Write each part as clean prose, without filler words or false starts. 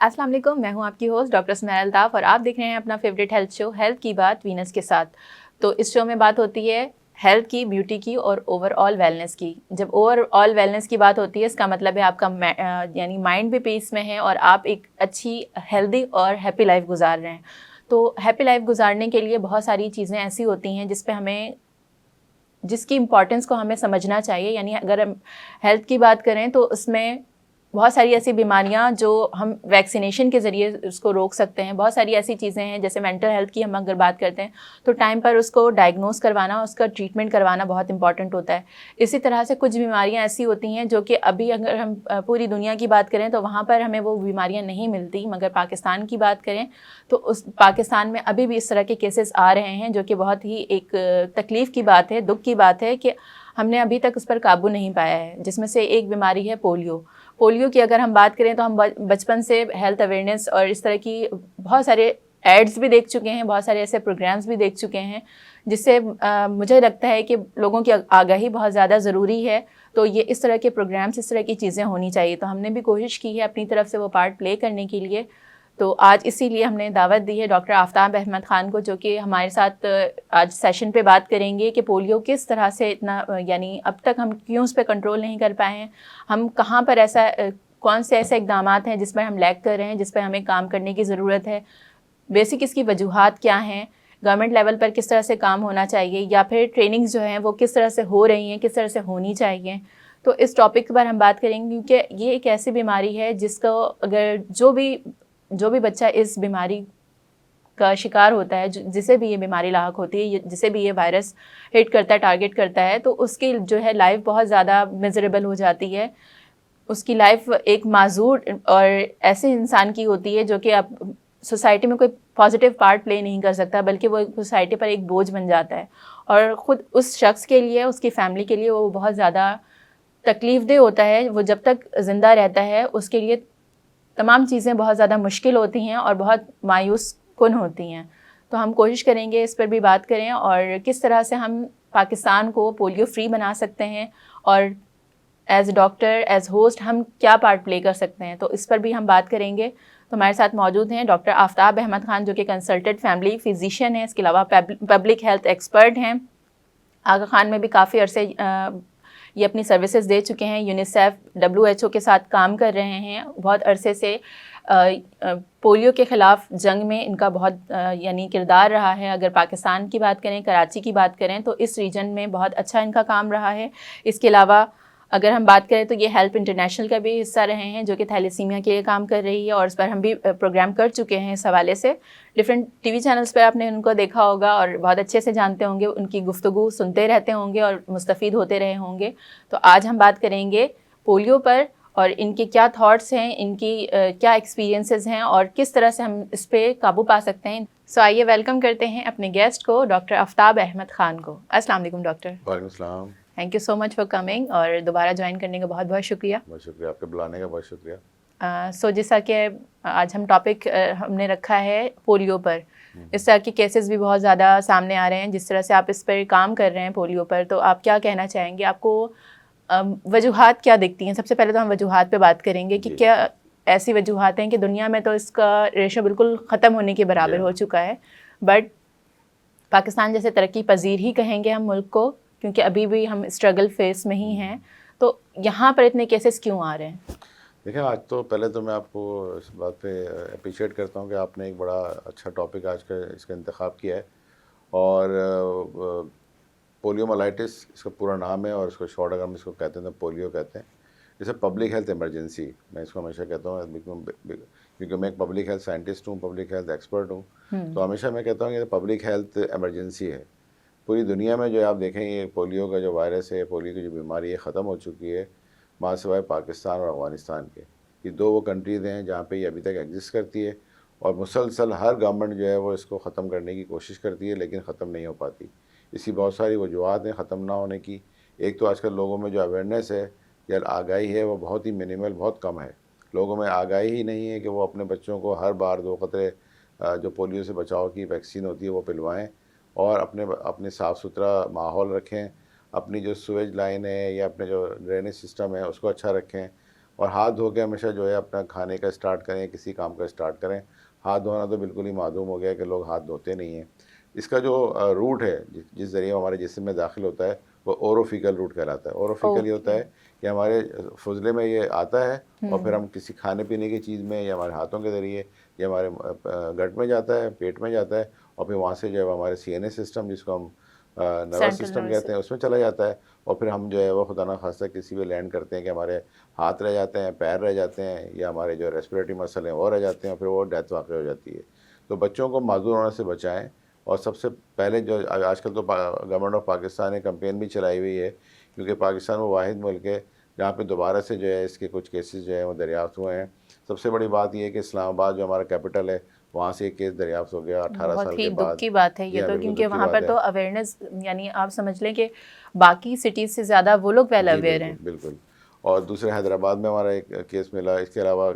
अस्सलाम वालेकुम, मैं हूं आपकी होस्ट डॉक्टर स्मेरा अल्ताफ और आप देख रहे हैं अपना फेवरेट हेल्थ शो हेल्थ की बात वीनस के साथ। तो इस शो में बात होती है हेल्थ की, ब्यूटी की और ओवरऑल वेलनेस की। जब ओवरऑल वेलनेस की बात होती है इसका मतलब है आपका यानी माइंड भी पीस में है और आप एक अच्छी हेल्दी और हैप्पी लाइफ गुजार रहे हैं। तो हैप्पी लाइफ गुजारने के लिए बहुत सारी चीज़ें ऐसी होती हैं जिसकी इम्पोर्टेंस को हमें समझना चाहिए। यानी अगर हम हेल्थ की बात करें तो उसमें बहुत सारी ऐसी बीमारियां जो हम वैक्सीनेशन के ज़रिए उसको रोक सकते हैं। बहुत सारी ऐसी चीज़ें हैं, जैसे मेंटल हेल्थ की हम अगर बात करते हैं तो टाइम पर उसको डायग्नोस करवाना, उसका ट्रीटमेंट करवाना बहुत इंपॉर्टेंट होता है। इसी तरह से कुछ बीमारियां ऐसी होती हैं जो कि अभी अगर हम पूरी दुनिया की बात करें तो वहाँ पर हमें वो बीमारियाँ नहीं मिलती, मगर पाकिस्तान की बात करें तो उस पाकिस्तान में अभी भी इस तरह के केसेस आ रहे हैं, जो कि बहुत ही एक तकलीफ़ की बात है, दुख की बात है कि हमने अभी तक उस पर काबू नहीं पाया है। जिसमें से एक बीमारी है पोलियो। पोलियो की अगर हम बात करें तो हम बचपन से हेल्थ अवेयरनेस और इस तरह की बहुत सारे एड्स भी देख चुके हैं, बहुत सारे ऐसे प्रोग्राम्स भी देख चुके हैं, जिससे मुझे लगता है कि लोगों की आगाही बहुत ज़्यादा ज़रूरी है। तो ये इस तरह के प्रोग्राम्स, इस तरह की चीज़ें होनी चाहिए। तो हमने भी कोशिश की है अपनी तरफ से वो पार्ट प्ले करने के लिए। तो आज इसीलिए हमने दावत दी है डॉक्टर आफ्ताब अहमद ख़ान को, जो कि हमारे साथ आज सेशन पे बात करेंगे कि पोलियो किस तरह से इतना यानी अब तक हम क्यों उस पर कंट्रोल नहीं कर पाए हैं, हम कहाँ पर ऐसा कौन से ऐसे इकदाम हैं जिस पर हम लैग कर रहे हैं, जिस पर हमें काम करने की ज़रूरत है, बेसिक इसकी वजूहात क्या हैं, गवर्नमेंट लेवल पर किस तरह से काम होना चाहिए, या फिर ट्रेनिंग्स जो हैं वो किस तरह से हो रही हैं, किस तरह से होनी चाहिए। तो इस टॉपिक पर हम बात करेंगे, क्योंकि ये एक ऐसी बीमारी है जिसको अगर जो भी बच्चा इस बीमारी का शिकार होता है, जिसे भी ये बीमारी लाहक होती है, जिसे भी ये वायरस हिट करता है, टारगेट करता है, तो उसकी जो है लाइफ बहुत ज़्यादा मिजरेबल हो जाती है। उसकी लाइफ एक माजूर और ऐसे इंसान की होती है जो कि अब सोसाइटी में कोई पॉजिटिव पार्ट प्ले नहीं कर सकता, बल्कि वो सोसाइटी पर एक बोझ बन जाता है। और ख़ुद उस शख्स के लिए, उसकी फैमिली के लिए वो बहुत ज़्यादा तकलीफ़देह होता है। वो जब तक ज़िंदा रहता है उसके लिए तमाम चीज़ें बहुत ज़्यादा मुश्किल होती हैं और बहुत मायूस कुन होती हैं। तो हम कोशिश करेंगे इस पर भी बात करें और किस तरह से हम पाकिस्तान को पोलियो फ्री बना सकते हैं, और एज डॉक्टर, एज होस्ट हम क्या पार्ट प्ले कर सकते हैं। तो इस पर भी हम बात करेंगे। तो हमारे साथ मौजूद हैं डॉक्टर आफ्ताब अहमद ख़ान, जो कि कंसल्टेंट फैमिली फिजिशियन हैं, इसके अलावा पब्लिक हेल्थ एक्सपर्ट हैं। आगा खान में भी काफ़ी अरसे ये अपनी सर्विसेज दे चुके हैं, यूनिसेफ, WHO के साथ काम कर रहे हैं बहुत अरसे से। पोलियो के ख़िलाफ़ जंग में इनका बहुत यानी किरदार रहा है। अगर पाकिस्तान की बात करें, कराची की बात करें, तो इस रीजन में बहुत अच्छा इनका काम रहा है। इसके अलावा अगर हम बात करें तो ये हेल्प इंटरनेशनल का भी हिस्सा रहे हैं, जो कि थैलेसीमिया के लिए काम कर रही है, और इस पर हम भी प्रोग्राम कर चुके हैं इस हवाले से। डिफरेंट टीवी चैनल्स पर आपने उनको देखा होगा और बहुत अच्छे से जानते होंगे, उनकी गुफ्तगू सुनते रहते होंगे और मुस्तफ़ीद होते रहे होंगे। तो आज हम बात करेंगे पोलियो पर और इनके क्या थॉट्स हैं, इनकी क्या एक्सपीरियंसेस हैं और किस तरह से हम इस पर काबू पा सकते हैं। सो आइए वेलकम करते हैं अपने गेस्ट को, डॉक्टर आफ्ताब अहमद ख़ान को। अस्सलाम वालेकुम डॉक्टर। वालेकुम सलाम। Thank you so much for coming, और दोबारा ज्वाइन करने का बहुत बहुत शुक्रिया। बहुत शुक्रिया, आपके बुलाने का बहुत शुक्रिया। सो जैसा कि आज हम टॉपिक हमने रखा है पोलियो पर, इस तरह के केसेस भी बहुत ज़्यादा सामने आ रहे हैं। जिस तरह से आप इस पर काम कर रहे हैं पोलियो पर, तो आप क्या कहना चाहेंगे, आपको वजूहात क्या दिखती हैं? सबसे पहले तो हम वजूहात पे बात करेंगे कि क्या ऐसी वजूहात हैं कि दुनिया में तो इसका रेशो बिल्कुल ख़त्म होने के बराबर हो चुका है, बट पाकिस्तान जैसे तरक्की पजीर ही कहेंगे हम मुल्क को, क्योंकि अभी भी हम स्ट्रगल फेस में ही हैं, तो यहाँ पर इतने केसेस क्यों आ रहे हैं? देखिए, आज तो पहले तो मैं आपको इस बात पे अप्रिशिएट करता हूँ कि आपने एक बड़ा अच्छा टॉपिक आज का इसका इंतखाब किया है। और पोलियोमाइलाइटिस इसका पूरा नाम है, और इसको शॉर्ट अगर हम इसको कहते हैं तो पोलियो कहते हैं। जैसे पब्लिक हेल्थ इमरजेंसी मैं इसको हमेशा कहता हूँ, क्योंकि मैं एक पब्लिक हेल्थ साइंटिस्ट हूँ, पब्लिक हेल्थ एक्सपर्ट हूँ। तो हमेशा मैं कहता हूँ कि पब्लिक हेल्थ इमरजेंसी है। पूरी दुनिया में जो आप देखें, ये पोलियो का जो वायरस है, पोलियो की जो बीमारी है, ख़त्म हो चुकी है, माँ सिवाय पाकिस्तान और अफ़गानिस्तान के। ये दो वो कंट्रीज़ हैं जहाँ पे ये अभी तक एग्जिस्ट करती है, और मुसलसल हर गवर्नमेंट जो है वो इसको ख़त्म करने की कोशिश करती है, लेकिन ख़त्म नहीं हो पाती। इसकी बहुत सारी वजूहत हैं ख़त्म ना होने की। एक तो आजकल लोगों में जो अवेयरनेस है या आगाही है वो बहुत ही मिनिमल, बहुत कम है। लोगों में आगाही ही नहीं है कि वो अपने बच्चों को हर बार 2 क़तरे जो पोलियो से बचाव की वैक्सीन होती है वो पिलवाएँ, और अपने साफ़ सुथरा माहौल रखें, अपनी जो सीवेज लाइन है या अपने जो ड्रेनेज सिस्टम है उसको अच्छा रखें, और हाथ धो के हमेशा जो है अपना खाने का स्टार्ट करें, किसी काम का स्टार्ट करें। हाथ धोना तो बिल्कुल ही मालूम हो गया है कि लोग हाथ धोते नहीं हैं। इसका जो रूट है जिस ज़रिए हमारे जिस्म में दाखिल होता है वो ओरोफिकल रूट कहलाता है। ओरोफिकल ये होता ओके। है कि हमारे फुजले में ये आता है और फिर हम्म। हम किसी खाने पीने की चीज़ में या हमारे हाथों के ज़रिए या हमारे गट में जाता है, पेट में जाता है और फिर वहाँ से जो है हमारे सीएनएस सिस्टम जिसको हम नर्वस सेंट्रल सिस्टम नर्वस कहते हैं उसमें चला जाता है। और फिर हम जो है वो खुदा ना खास्ता किसी पे लैंड करते हैं कि हमारे हाथ रह जाते हैं, पैर रह जाते हैं या हमारे जो रेस्पिरेटरी मसल हैं वो रह जाते हैं, फिर वो डेथ वाक़ हो जाती है। तो बच्चों को माज़ूर होने से बचाएँ। और सबसे पहले जो आजकल तो गवर्नमेंट ऑफ पाकिस्तान ने कैंपेन भी चलाई हुई है, क्योंकि पाकिस्तान वो वाहिद मुल्क है जहाँ पे दोबारा से जो है इसके कुछ केसेस जो है वो दरियाफ़्त हुए हैं। सबसे बड़ी बात ये है कि इस्लामाबाद जो हमारा कैपिटल है वहाँ से एक केस दरियाफ़्त हो गया 18 साल बहुत ही के दुख बाद। की बात है जी ये हाँ, तो, बिल्कुल क्योंकि दुःख की वहाँ बात पर है। तो अवेयरनेस, यानी आप समझ लें कि बाकी सिटीज़ से ज़्यादा वो लोग वेल जी, अवेयर बिल्कुल, हैं। बिल्कुल। और दूसरे हैदराबाद में हमारा एक केस मिला, इसके अलावा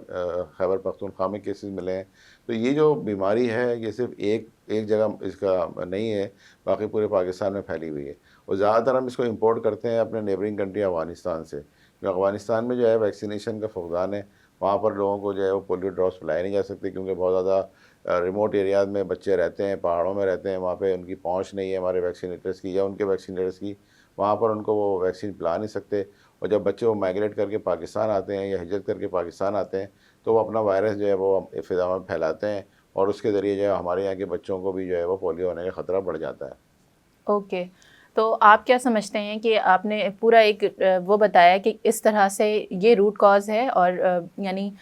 खैबर पख्तूनख्वा में केसेस मिले हैं। तो ये जो बीमारी है ये सिर्फ़ एक एक जगह इसका नहीं है, बाकी पूरे पाकिस्तान में फैली हुई है। और ज़्यादातर हम इसको इम्पोर्ट करते हैं अपने नेबरिंग कंट्री अफ़गानिस्तान से। क्योंकि अफ़गानिस्तान में जो है वैक्सीनेशन का फुक़दान है, वहाँ पर लोगों को जो है वो पोलियो ड्रॉप्स पिलाए नहीं जा सकते, क्योंकि बहुत ज़्यादा रिमोट एरियाज़ में बच्चे रहते हैं, पहाड़ों में रहते हैं, वहाँ पे उनकी पहुँच नहीं है हमारे वैक्सीनेटर्स की या उनके वैक्सीनेटर्स की। वहाँ पर उनको वो वैक्सीन पिला नहीं सकते। और जब बच्चे वो माइग्रेट करके पाकिस्तान आते हैं या हिजरत करके पाकिस्तान आते हैं तो वो अपना वायरस जो है वो फ़िज़ा में फैलाते हैं और उसके ज़रिए जो है हमारे यहाँ के बच्चों को भी जो है वो पोलियो होने का ख़तरा बढ़ जाता है। ओके। तो आप क्या समझते हैं कि आपने पूरा एक वो बताया कि इस तरह से ये रूट कॉज़ है, और यानी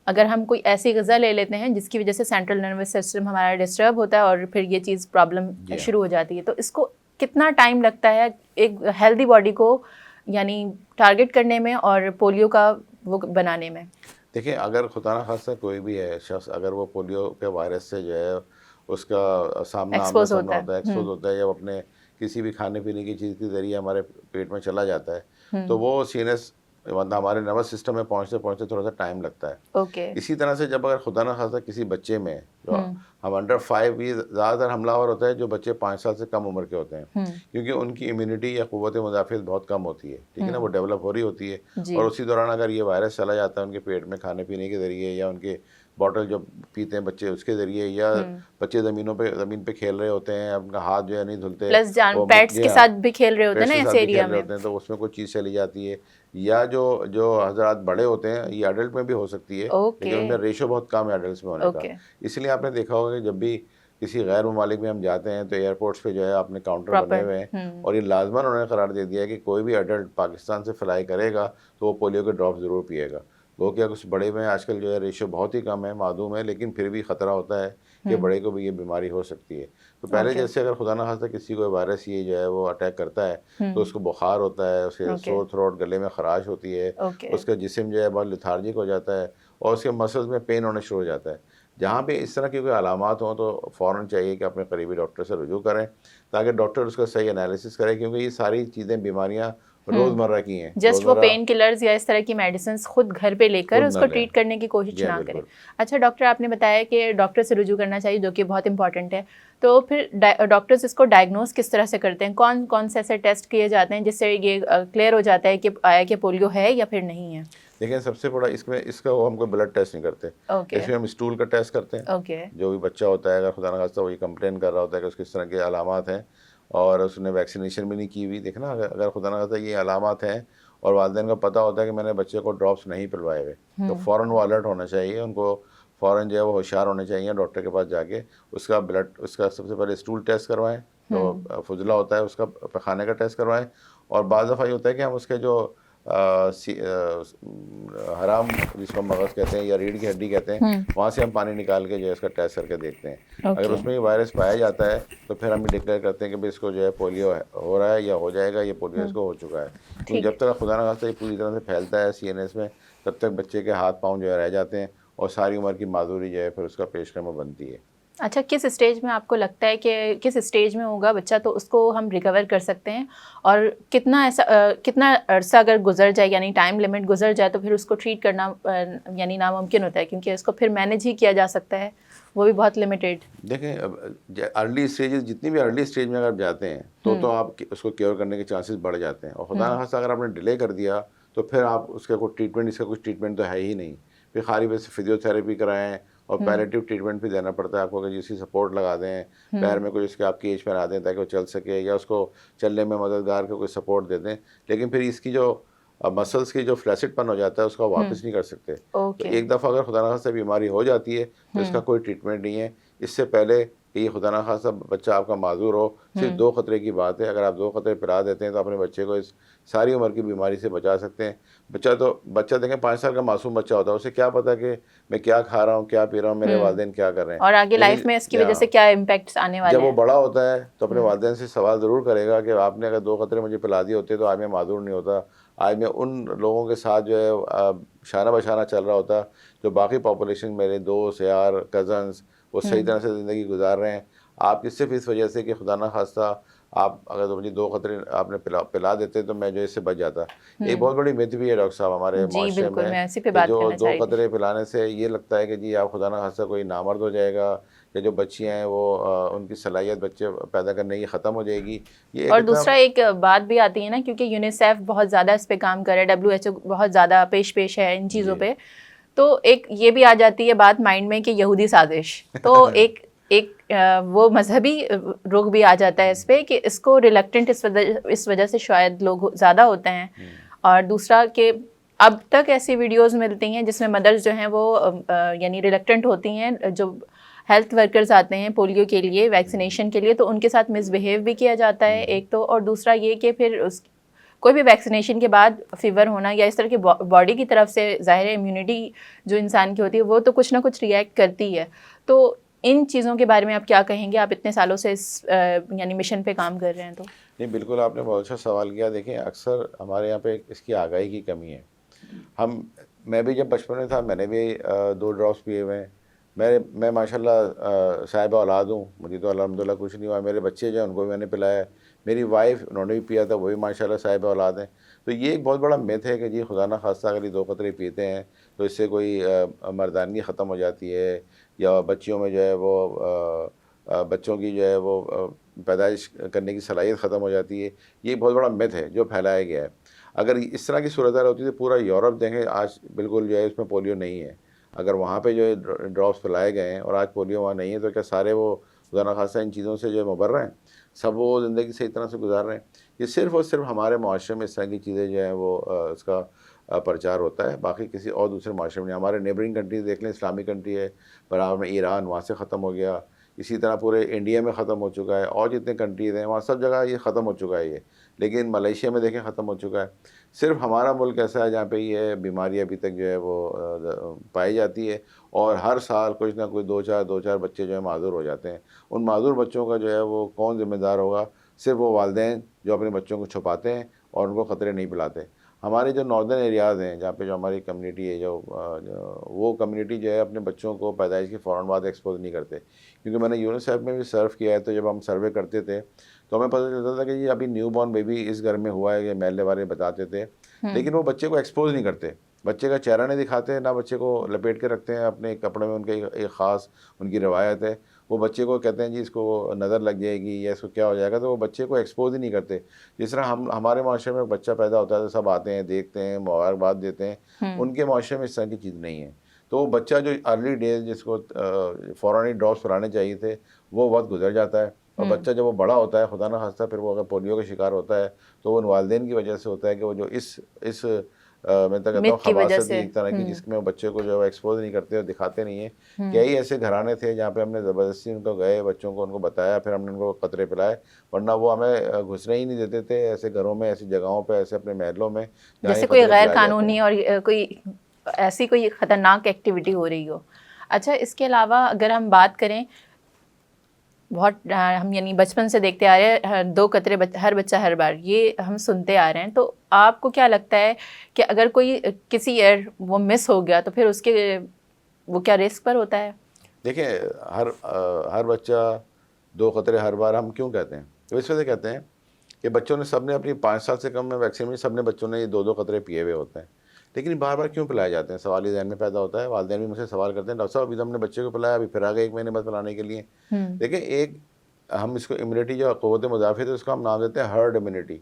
अगर हम कोई ऐसी ग़िज़ा ले लेते हैं जिसकी वजह से सेंट्रल नर्वस सिस्टम हमारा डिस्टर्ब होता है और फिर ये चीज़ प्रॉब्लम जी हाँ। शुरू हो जाती है, तो इसको कितना टाइम लगता है एक हेल्दी बॉडी को यानी टारगेट करने में और पोलियो का वो बनाने में? देखिए, अगर खुदा न ख़ास्ता कोई भी है शख़्स अगर वो पोलियो के वायरस से जो है उसका सामना एक्सपोज़ आमना-सामना होता है। होता है, एक्सपोज़ होता है या वो अपने किसी भी खाने-पीने की चीज़ के ज़रिए हमारे पेट में चला जाता है, तो हुँ। वो सीरियस मतलब हमारे नर्वस सिस्टम में पहुँचते-पहुँचते थोड़ा-सा टाइम लगता है। ओके। इसी तरह से जब अगर खुदा न ख़ास्ता किसी बच्चे में जो हुँ। हम अंडर 5 ये ज़्यादातर हमलावर होता है जो बच्चे 5 साल से कम उम्र के होते हैं, हुँ। क्योंकि उनकी इम्यूनिटी या क़ुव्वत मुदाफ़ियत बहुत कम होती है, ठीक है ना? वो हुँ। डेवलप हो रही होती है जी। और उसी दौरान अगर ये वायरस चला जाता है उनके पेट में खाने-पीने के ज़रिए या उनके बॉटल जो पीते हैं बच्चे उसके ज़रिए या हुँ। बच्चे ज़मीन पे खेल रहे होते हैं, अपना हाथ जो है नहीं धुलते, प्लस जान वो पेट्स जी के हाँ, साथ भी खेल रहे होते हैं पेट्स ना के इस साथ भी एरिया खेल रहे में। होते हैं तो उसमें कोई चीज़ चली जाती है। या जो जो हज़रात बड़े होते हैं, ये एडल्ट में भी हो सकती है, ओके। लेकिन उनमें रेशो बहुत कम है एडल्ट्स में होने का। ओके। इसलिए आपने देखा होगा कि जब भी किसी गैर ममालिक में हम जाते हैं तो एयरपोर्ट्स पे जो है अपने काउंटर बने प्रॉपर। हुए हैं हुँ। और ये लाज़मन उन्होंने करार दे दिया है कि कोई भी एडल्ट पाकिस्तान से फ्लाई करेगा तो वो पोलियो के ड्रॉप ज़रूर पिएगा। वो क्या कुछ बड़े में आजकल जो है रेशो बहुत ही कम है, मादूम है, लेकिन फिर भी ख़तरा होता है कि हुँ। बड़े को भी ये बीमारी हो सकती है। तो पहले ओके। जैसे अगर खुदा न ख़ास्ता किसी को वायरस ये जो है वो अटैक करता है, तो हुँ। उसको बुखार होता है, उसे ओके। सोर थ्रोट, गले में ख़राश होती है, ओके। उसका जिस्म जो है बहुत लेथार्जिक हो जाता है और उसके मसल्स में पेन होना शुरू हो जाता है। जहाँ पे इस तरह की कोई अलामात हों तो फ़ौरन चाहिए कि अपने करीबी डॉक्टर से रुजू करें, ताकि डॉक्टर उसका सही एनालिसिस करे, क्योंकि ये सारी चीज़ें बीमारियाँ हुँ। रोज़मर्रा की हैं, जस्ट वो रोज़मर्रा पेन किलर्स या इस तरह की मेडिसिन्स खुद घर पे लेकर खुद ना उसको लें। ट्रीट करने की कोशिश जी हाँ, ना करें। बिल्कुल। अच्छा डॉक्टर, आपने बताया कि डॉक्टर से रुजू करना चाहिए, जो कि बहुत इंपॉर्टेंट है। तो फिर डॉक्टर्स इसको डायग्नोस किस तरह से करते हैं? कौन-कौन से ऐसे टेस्ट किए जाते हैं जिससे ये क्लियर हो जाता है कि आया कि पोलियो है या फिर नहीं है? देखिए, सबसे बड़ा इसमें इसका वो हम कोई ब्लड टेस्ट नहीं करते। ओके। इसमें हम स्टूल का टेस्ट करते हैं। ओके। जो भी बच्चा होता है अगर खुदा न खास्ता वो ये कंप्लेन कर रहा होता है कि उसको इस तरह के अलामात हैं और उसने वैक्सीनेशन भी नहीं की हुई, देखना अगर अगर खुदा न खास्ता ये अलामात हैं और वालिदैन को पता होता है कि मैंने बच्चे को ड्रॉप्स नहीं पिलवाए हुए, तो हुँ। फ़ौरन वो अलर्ट होना चाहिए, उनको फ़ौरन जो है वो होशियार होने चाहिए, डॉक्टर के पास जाके उसका ब्लड उसका सबसे पहले स्टूल टेस्ट करवाएँ, हुँ। जो फुजला होता है उसका पखाने का टेस्ट करवाएँ। और बाज़ दफ़ा ये होता है कि हम उसके जो हराम जिसको हम मगज़ कहते हैं या रीढ़ की हड्डी कहते हैं, हुँ। वहाँ से हम पानी निकाल के जो है इसका टेस्ट करके देखते हैं। अगर ओके। उसमें ये वायरस पाया जाता है तो फिर हम डिक्लेयर करते हैं कि भाई इसको जो है पोलियो हो रहा है या हो जाएगा, ये पोलियो हुँ। इसको हो चुका है। क्योंकि ठीक जब है। तक खुदा न खास्ता ये पूरी तरह से फैलता है सीएनएस में, तब तक बच्चे के हाथ-पाँव जो है रह जाते हैं और सारी उम्र की माज़ूरी जो है फिर उसका पेशगम बनती है। अच्छा, किस स्टेज में आपको लगता है कि किस स्टेज में होगा बच्चा तो उसको हम रिकवर कर सकते हैं, और कितना ऐसा कितना अरसा अगर गुजर जाए यानी टाइम लिमिट गुजर जाए तो फिर उसको ट्रीट करना यानी नामुमकिन होता है, क्योंकि उसको फिर मैनेज ही किया जा सकता है, वो भी बहुत लिमिटेड। देखें, अब अर्ली स्टेजेस जितनी भी अर्ली स्टेज में अगर आप जाते हैं तो आप उसको क्योर करने के चांसेस बढ़ जाते हैं, और खुदा न खास्ता अगर आपने डिले कर दिया तो फिर आप उसका कोई ट्रीटमेंट, इसका कुछ ट्रीटमेंट तो है ही नहीं। फिर खाली वैसे फिजियोथेरेपी कराएं और पैलेटिव ट्रीटमेंट भी देना पड़ता है आपको, कि जिसकी सपोर्ट लगा दें, पैर में कोई इसके आपकी एज पहना दें ताकि वो चल सके, या उसको चलने में मददगार का कोई सपोर्ट दे दें। लेकिन फिर इसकी जो मसल्स की जो फ्लैसिडपन हो जाता है उसका वापस नहीं कर सकते। तो एक दफ़ा अगर खुदा न खास्ता बीमारी हो जाती है तो इसका कोई ट्रीटमेंट नहीं है। इससे पहले कि ये खुदा न खास्ता बच्चा आपका माजूर हो, सिर्फ 2 खतरे की बात है। अगर आप 2 खतरे पिला देते हैं तो अपने बच्चे को इस सारी उम्र की बीमारी से बचा सकते हैं। बच्चा देखें 5 साल का मासूम बच्चा होता है, उसे क्या पता कि मैं क्या खा रहा हूँ, क्या पी रहा हूँ, मेरे वालिदैन क्या कर रहे हैं, और आगे लाइफ में इसकी वजह से क्या इम्पैक्ट्स आने वाले जब हैं। वो बड़ा होता है तो अपने वालिदैन से सवाल ज़रूर करेगा कि आपने अगर 2 खतरे मुझे पिला दिए होते तो आज मैं माजूर नहीं होता, आज मैं उन लोगों के साथ जो है शाना बशाना चल रहा होता, जो बाकी पॉपुलेशन मेरे दोस्त यार कज़न्स वो सही तरह से ज़िंदगी गुजार रहे हैं। आप सिर्फ इस वजह से कि खुदा न खास्ता आप अगर तो मुझे 2 खतरे आपने पिला देते तो मैं जो इससे बच जाता। एक बहुत बड़ी मिथ भी है डॉक्टर साहब हमारे माशरे में, जो 2 खतरे पिलाने से ये लगता है कि जी आप खुदा न खास्ता कोई नामर्द हो जाएगा, या जो बच्चियाँ हैं वो उनकी सलाहियत बच्चे पैदा करने की ख़त्म हो जाएगी। ये और दूसरा एक बात भी आती है ना, क्योंकि यूनिसेफ बहुत ज़्यादा इस पे काम कर रहा है, WHO बहुत ज़्यादा पेश है इन चीज़ों पे, तो एक ये भी आ जाती है बात माइंड में कि यहूदी साजिश, तो एक वो मजहबी रुख भी आ जाता है इस पे कि इसको रिलक्टेंट इस वजह से शायद लोग ज़्यादा होते हैं। और दूसरा कि अब तक ऐसी वीडियोस मिलती हैं जिसमें मदर्स जो हैं वो यानी रिलक्टेंट होती हैं, जो हेल्थ वर्कर्स आते हैं पोलियो के लिए, वैक्सीनेशन के लिए, तो उनके साथ मिसबिहेव भी किया जाता है एक तो, और दूसरा ये कि फिर कोई भी वैक्सीनेशन के बाद फीवर होना या इस तरह की बॉडी की तरफ से ज़ाहिर है इम्यूनिटी जो इंसान की होती है वो तो कुछ ना कुछ रिएक्ट करती है। तो इन चीज़ों के बारे में आप क्या कहेंगे, आप इतने सालों से इस यानी मिशन पे काम कर रहे हैं तो? नहीं, बिल्कुल आपने बहुत अच्छा सवाल किया। देखें अक्सर हमारे यहाँ पे इसकी आगाही की कमी है। मैं भी जब बचपन में था मैंने भी 2 ड्रॉप्स पिए हुए हैं। मैं माशाल्लाह साहिब औलाद हूँ, मुझे तो अल्हम्दुलिल्लाह कुछ नहीं हुआ। मेरे बच्चे जो हैं उनको भी मैंने पिलाया है, मेरी वाइफ उन्होंने भी पिया था, वो भी माशाल्लाह साहिब औलाद हैं। तो ये एक बहुत बड़ा मिथ है कि जी खुदा न खास्ता अगर ये 2 खतरे पीते हैं तो इससे कोई मर्दानगी ख़त्म हो जाती है, या बच्चियों में जो है वो बच्चों की जो है वो पैदाइश करने की सलाहियत ख़त्म हो जाती है। ये बहुत बड़ा मिथ है जो फैलाया गया है। अगर इस तरह की सूरत होती तो पूरा यूरोप देखें आज बिल्कुल जो है उसमें पोलियो नहीं है। अगर वहाँ पे जो है ड्रॉप्स पिलाए गए हैं और आज पोलियो वहाँ नहीं है, तो क्या सारे वो खुदा न खास्ता इन चीज़ों से जो है मुबर्रा हैं? सब वो ज़िंदगी सही तरह से गुजार रहे हैं? ये सिर्फ़ और सिर्फ हमारे माशरे में इस तरह की चीज़ें जो हैं वो उसका प्रचार होता है, बाकी किसी और दूसरे माशरे में नहीं। हमारे नेबरिंग कंट्रीज़ देख लें, इस्लामिक कंट्री है, बराबर में ईरान, वहाँ से ख़त्म हो गया। इसी तरह पूरे इंडिया में ख़त्म हो चुका है, और जितने कंट्रीज़ हैं वहाँ सब जगह ये ख़त्म हो चुका है ये। लेकिन मलेशिया में देखें ख़त्म हो चुका है। सिर्फ हमारा मुल्क ऐसा है जहाँ पे ये बीमारी अभी तक जो है वो पाई जाती है, और हर साल कुछ ना कुछ 2-4 बच्चे जो है माज़ूर हो जाते हैं। उन माज़ूर बच्चों का जो है वो कौन ज़िम्मेदार होगा? सिर्फ वो वालिदैन जो अपने बच्चों को छुपाते हैं और उनको ख़तरे नहीं पिलाते। हमारे जो नॉर्दर्न एरियाज़ हैं जहाँ पे जो हमारी कम्युनिटी है, वो कम्युनिटी जो है अपने बच्चों को पैदाइश के फ़ौरन बाद एक्सपोज़ नहीं करते। क्योंकि मैंने यूनिसेफ में भी सर्व किया है, तो जब हम सर्वे करते थे तो हमें पता चलता था कि ये अभी न्यू बॉर्न बेबी इस घर में हुआ है, ये महल्ले वाले बताते थे, लेकिन वो बच्चे को एक्सपोज़ नहीं करते, बच्चे का चेहरा नहीं दिखाते, ना बच्चे को लपेट के रखते हैं अपने कपड़े में। उनके एक ख़ास उनकी रवायत है, वो बच्चे को कहते हैं जी इसको नज़र लग जाएगी या इसको क्या हो जाएगा, तो वो बच्चे को एक्सपोज़ ही नहीं करते। जिस तरह हमारे माशरे में बच्चा पैदा होता है तो सब आते हैं, देखते हैं, मुबारकबाद देते हैं, उनके माशरे में इस तरह की चीज़ नहीं है। तो वो बच्चा जो अर्ली डेज जिसको फ़ौरन ही ड्रॉप्स पिलाने चाहिए थे वो वक्त गुजर जाता है, और बच्चा जब वो बड़ा होता है खुदा न खास्ता फिर वो अगर पोलियो का शिकार होता है तो वो उन वालिदैन की वजह से होता है कि वो जो इस मैं तो कहता हूँ खबासत एक तरह की जिसमें वो बच्चे को जो है एक्सपोज नहीं करते और दिखाते नहीं है। कई ऐसे घराने थे जहाँ पे हमने ज़बरदस्ती उनको गए बच्चों को उनको बताया, फिर हमने उनको खतरे पिलाए, वरना वो हमें घुसने ही नहीं देते थे ऐसे घरों में, ऐसी जगहों पे, ऐसे अपने महलों में जैसे कोई गैर कानूनी और कोई ऐसी कोई ख़तरनाक एक्टिविटी हो रही हो। अच्छा, इसके अलावा अगर हम बात करें, बहुत हम यानी बचपन से देखते आ रहे हैं 2 खतरे हर बच्चा हर बार, ये हम सुनते आ रहे हैं, तो आपको क्या लगता है कि अगर कोई किसी ईयर वो मिस हो गया तो फिर उसके वो क्या रिस्क पर होता है? देखिए हर बच्चा 2 खतरे हर बार हम क्यों कहते हैं? तो इस वजह से कहते हैं कि बच्चों ने सबने अपनी 5 साल से कम में वैक्सीन में सबने बच्चों ने ये 2-2 खतरे पिए हुए होते हैं, लेकिन बार बार क्यों पिलाए जाते हैं? सवाल ये ज़हन में पैदा होता है। वालिदैन भी मुझसे सवाल करते हैं, डॉक्टर साहब अभी तो हमने बच्चे को पिलाया, अभी फिर आ गए 1 महीने बाद पिलाने के लिए। देखिए, एक हम इसको इम्यूनिटी जो क़ुव्वत मुदाफ़ियत है उसका हम नाम देते हैं हर्ड इम्यूनिटी।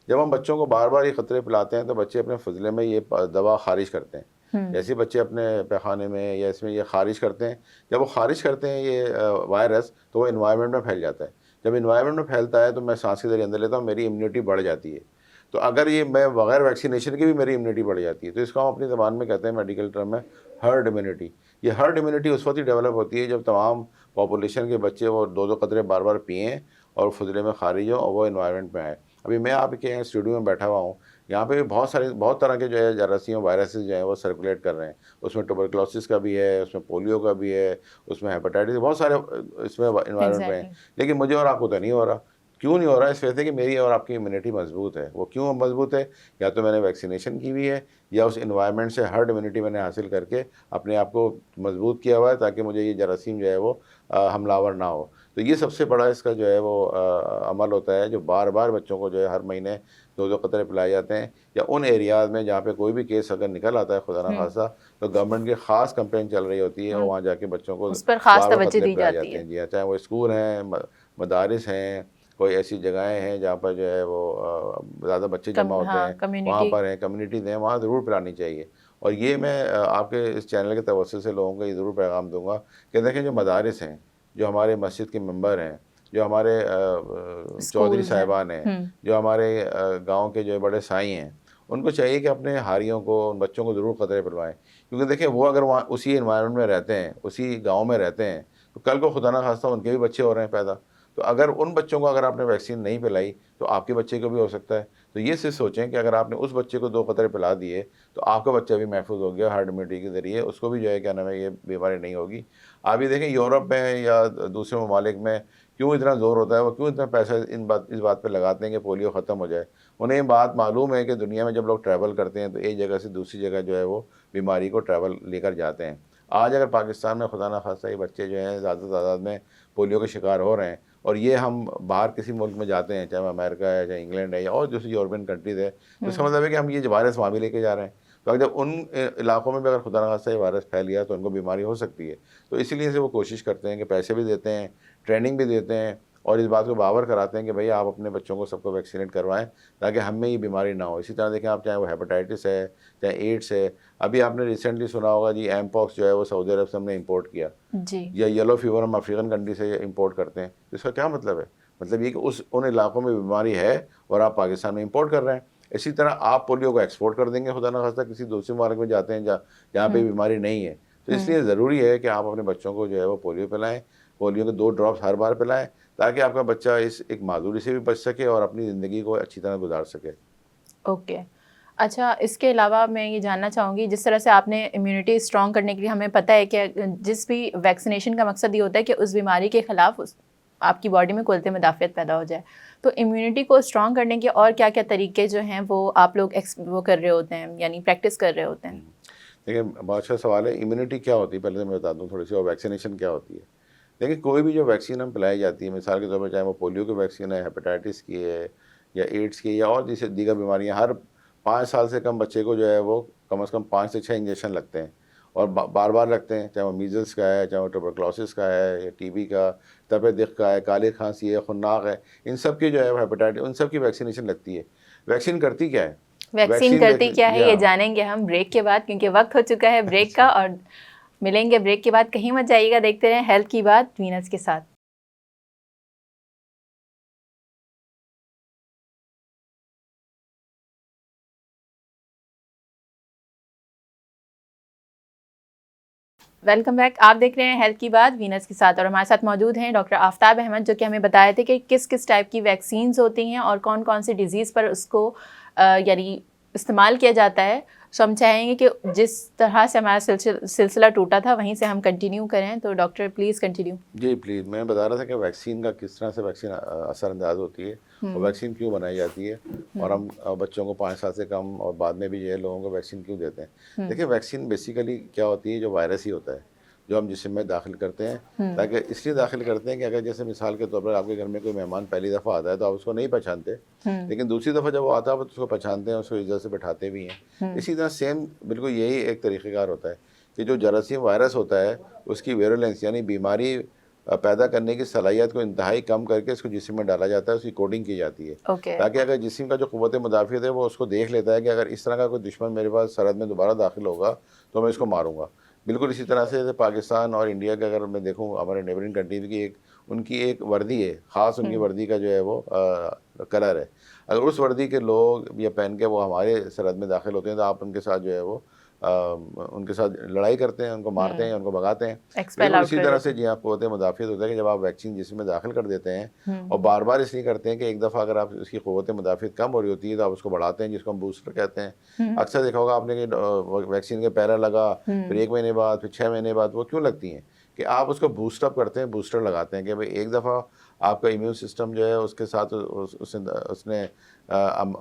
जब हम बच्चों को बार बार ये खतरे पिलाते हैं तो बच्चे अपने फजले में ये दवा खारिज करते हैं। जैसे बच्चे अपने पैखाने में या इसमें ये खारिज करते हैं, जब वो खारिज करते हैं ये वायरस, तो वो इन्वायरमेंट में फैल जाता है। जब इन्वायरमेंट में फैलता है तो मैं सांस के ज़रिए अंदर लेता हूँ, मेरी इम्यूनिटी बढ़ जाती है। तो अगर ये मैं बगैर वैक्सीनेशन की भी मेरी इम्यूनिटी बढ़ जाती है, तो इसको हम अपनी ज़बान में कहते हैं मेडिकल टर्म में हर्ड इम्यूनिटी। ये हर्ड इम्यूनिटी उस वक्त ही डेवलप होती है जब तमाम पॉपुलेशन के बच्चे वो 2-2 कतरे बार बार पिएँ और फजले में खारिज हो और वो इन्वायरमेंट में आए। अभी मैं आपके यहाँ स्टूडियो में बैठा हुआ हूँ, यहाँ पे भी बहुत तरह के जो है जरासीम वायरसेस जो हैं वो सर्कुलेट कर रहे हैं। उसमें ट्यूबरकुलोसिस का भी है, उसमें पोलियो का भी है, उसमें हेपेटाइटिस, बहुत सारे इसमें इन्वायरमेंट में हैं। लेकिन मुझे और आपको तो नहीं हो रहा। क्यों नहीं हो रहा? इस वजह से कि मेरी और आपकी इम्यूनिटी मजबूत है। वो क्यों मजबूत है? या तो मैंने वैक्सीनेशन की हुई है, या उस इन्वायरमेंट से हर्ड इम्यूनिटी मैंने हासिल करके अपने आप को मजबूत किया हुआ है, ताकि मुझे ये जरासीम जो है वो हमलावर ना हो। तो ये सबसे बड़ा इसका जो है वो अमल होता है, जो बार बार बच्चों को जो है हर महीने 2-2 कतरे पिलाए जाते हैं। या उन एरियाज़ में जहाँ पे कोई भी केस अगर निकल आता है खुदा ना खासा, तो गवर्नमेंट की ख़ास कैंपेन चल रही होती है और वहाँ जाके बच्चों को उस पर खास बार-बार तवज्जो कतरे दी पिलाए जाती जाते है। हैं। जी हाँ, चाहे वो स्कूल हैं, मदारिस हैं, कोई ऐसी जगहें हैं जहाँ पर जो है वो ज़्यादा बच्चे जमा होते हैं, वहाँ कम्युनिटी। पर हैं, कम्युनिटीज़ हैं, वहाँ ज़रूर पिलानी चाहिए। और ये मैं आपके इस चैनल के तवज्जुह से लोगों को ये ज़रूर पैगाम दूँगा कि देखें, जो मदारिस हैं, जो हमारे मस्जिद के मेंबर हैं, जो हमारे चौधरी स्कूल्स हैं। साहिबान हैं, जो हमारे गाँव के जो बड़े साईं हैं, उनको चाहिए कि अपने हारियों को, उन बच्चों को ज़रूर कतरे पिलवाएँ। क्योंकि देखिए, वो अगर वहाँ उसी एनवायरनमेंट में रहते हैं, उसी गाँव में रहते हैं, तो कल को खुदा ना खास्ता उनके भी बच्चे हो रहे हैं पैदा। तो अगर उन बच्चों को अगर आपने वैक्सीन नहीं पिलाई, तो आपके बच्चे को भी हो सकता है। तो ये सिर्फ सोचें कि अगर आपने उस बच्चे को 2 कतरे पिला दिए, तो आपका बच्चा भी महफूज़ हो गया हर्ड इम्यूनिटी के ज़रिए, उसको भी जो है क्या नाम है, ये बीमारी नहीं होगी। आप ये देखें, यूरोप में या दूसरे ममालिक में क्यों इतना ज़ोर होता है, वो क्यों इतना पैसा इस बात पे लगाते हैं कि पोलियो ख़त्म हो जाए। उन्हें ये बात मालूम है कि दुनिया में जब लोग ट्रैवल करते हैं तो एक जगह से दूसरी जगह जो है वो बीमारी को ट्रैवल लेकर जाते हैं। आज अगर पाकिस्तान में खुदा ना खास्ता ये बच्चे जो हैं ज़्यादा तादाद में पोलियो के शिकार हो रहे हैं, और ये हम बाहर किसी मुल्क में जाते हैं, चाहे वो अमेरिका है, चाहे इंग्लैंड है, या और दूसरी यूरोपियन कंट्रीज़ है, तो इसका मतलब है कि हम ये वायरस वहाँ भी लेके जा रहे हैं। तो अगर जब उन इलाकों में भी अगर खुदा ना खास्ता ये वायरस फैल गया तो उनको बीमारी हो सकती है। तो इसीलिए से वो कोशिश करते हैं कि पैसे भी देते हैं, ट्रेनिंग भी देते हैं, और इस बात को बावर कराते हैं कि भई आप अपने बच्चों को सबको वैक्सीनेट करवाएँ, ताकि हम में ये बीमारी ना हो। इसी तरह देखें आप, चाहे वो हेपेटाइटिस है, चाहे एड्स है। अभी आपने रिसेंटली सुना होगा जी, एमपॉक्स जो है वो सऊदी अरब से हमने इंपोर्ट किया, जी। या येलो फीवर हम अफ्रीकन कंट्री से इंपोर्ट करते हैं। तो इसका क्या मतलब है? मतलब ये कि उन इलाकों में बीमारी है और आप पाकिस्तान में इंपोर्ट कर रहे हैं। इसी तरह आप पोलियो को एक्सपोर्ट कर देंगे खुदा ना खास्ता, किसी दूसरे मुल्क में जाते हैं जहाँ पे बीमारी नहीं है। तो इसलिए ज़रूरी है कि आप अपने बच्चों को जो है वो पोलियो पिलाएँ, पोलियो के 2 ड्रॉप्स हर बार पिलाएँ, ताकि आपका बच्चा इस एक माजूरी से भी बच सके और अपनी ज़िंदगी को अच्छी तरह गुजार सके। ओके। अच्छा, इसके अलावा मैं ये जानना चाहूँगी, जिस तरह से आपने इम्यूनिटी स्ट्रॉन्ग करने के लिए, हमें पता है कि जिस भी वैक्सीनेशन का मकसद ये होता है कि उस बीमारी के ख़िलाफ़ आपकी बॉडी में कुव्वत मुदाफ़ियत पैदा हो जाए। तो इम्यूनिटी को स्ट्रॉन्ग करने के और क्या-क्या तरीके जो हैं वो आप लोग वो कर रहे होते हैं, यानी प्रैक्टिस कर रहे होते हैं? देखिए, बहुत अच्छा सवाल है। इम्यूनिटी क्या होती है, पहले तो मैं बता दूँ थोड़ी सी, और वैक्सीनेशन क्या होती है। देखिए, कोई भी जो वैक्सीन हम पिलाई जाती है, मिसाल के तौर पर चाहे वो पोलियो की वैक्सीन है, हेपेटाइटिस की है, या एड्स की, या और जैसे दीगर बीमारियाँ, हर 5 साल से कम बच्चे को जो है वो कम से कम 5 से 6 इंजेक्शन लगते हैं, और बार बार लगते हैं। चाहे वो मीज़ल्स का है, चाहे वो ट्यूबरकुलोसिस का है, या टीबी का, तपे दिख का है, काली खांसी है, खुन्नाक है, इन सब की जो है हेपेटाइटिस, उन सब की वैक्सीनेशन लगती है। वैक्सीन करती क्या है? वैक्सीन करती क्या है, ये जानेंगे हम ब्रेक के बाद, क्योंकि वक्त हो चुका है ब्रेक का, और मिलेंगे ब्रेक के बाद। कहीं मत जाइएगा, देखते रहें हेल्थ की बात वीनस के साथ। Welcome back. आप देख रहे हैं हेल्थ की बात वीनस के साथ, और हमारे साथ मौजूद हैं डॉक्टर आफ्ताब अहमद, जो कि हमें बताए थे कि किस किस टाइप की वैक्सीन्स होती हैं और कौन कौन सी डिज़ीज़ पर उसको यानी इस्तेमाल किया जाता है। सो हम चाहेंगे कि जिस तरह से हमारा सिलसिला टूटा था वहीं से हम कंटिन्यू करें। तो डॉक्टर प्लीज़ कंटिन्यू। जी प्लीज़। मैं बता रहा था कि वैक्सीन का किस तरह से वैक्सीन असरअंदाज होती है, और वैक्सीन क्यों बनाई जाती है, और हम बच्चों को 5 साल से कम और बाद में भी जो है लोगों को वैक्सीन क्यों देते हैं। देखिए, वैक्सीन बेसिकली क्या होती है, जो वायरस ही होता है जो हम जिस्म में दाखिल करते हैं, ताकि इसलिए दाखिल करते हैं कि अगर जैसे मिसाल के तौर पर आपके घर में कोई मेहमान पहली दफ़ा आता है तो आप उसको नहीं पहचानते, लेकिन दूसरी दफ़ा जब वो आता है तो उसको पहचानते हैं, उसको इज्जत से बैठाते भी हैं। इसी तरह सेम बिल्कुल यही एक तरीक़ेकार होता है कि जो जरासीम वायरस होता है उसकी वेरुलेंस, यानी बीमारी पैदा करने की सलाहियत को इंतहाई कम करके इसको जिस्म में डाला जाता है, उसकी कोडिंग की जाती है, ताकि अगर जिस्म का जो क़ुव्वत मुदाफ़ियत है वो उसको देख लेता है कि अगर इस तरह का कोई दुश्मन मेरे पास सरहद में दोबारा दाखिल होगा तो मैं इसको मारूंगा। बिल्कुल इसी तरह से जैसे पाकिस्तान और इंडिया के अगर मैं देखूँ, हमारे नेबरिंग कंट्रीज़ की उनकी एक वर्दी है ख़ास, उनकी वर्दी का जो है वो कलर है। अगर उस वर्दी के लोग ये पहन के वो हमारे सरहद में दाखिल होते हैं तो आप उनके साथ जो है वो उनके साथ लड़ाई करते हैं, उनको मारते हैं, उनको भगाते हैं। बिल्कुल इसी तरह से जी हाँ क़ुव्वत मुदाफ़ियत होता है कि जब आप वैक्सीन जिस्म में दाखिल कर देते हैं और बार बार इसलिए करते हैं कि एक दफ़ा अगर आप उसकी क़ुव्वत मुदाफ़ियत कम हो रही होती है तो आप उसको बढ़ाते हैं, जिसको हम बूस्टर कहते हैं। अक्सर देखा होगा आपने कि वैक्सीन के पहला लगा, फिर 1 महीने बाद, फिर 6 महीने बाद, वो क्यों लगती हैं कि आप उसको बूस्टअप करते हैं, बूस्टर लगाते हैं कि भाई एक दफ़ा आपका इम्यून सिस्टम जो है उसके साथ उसने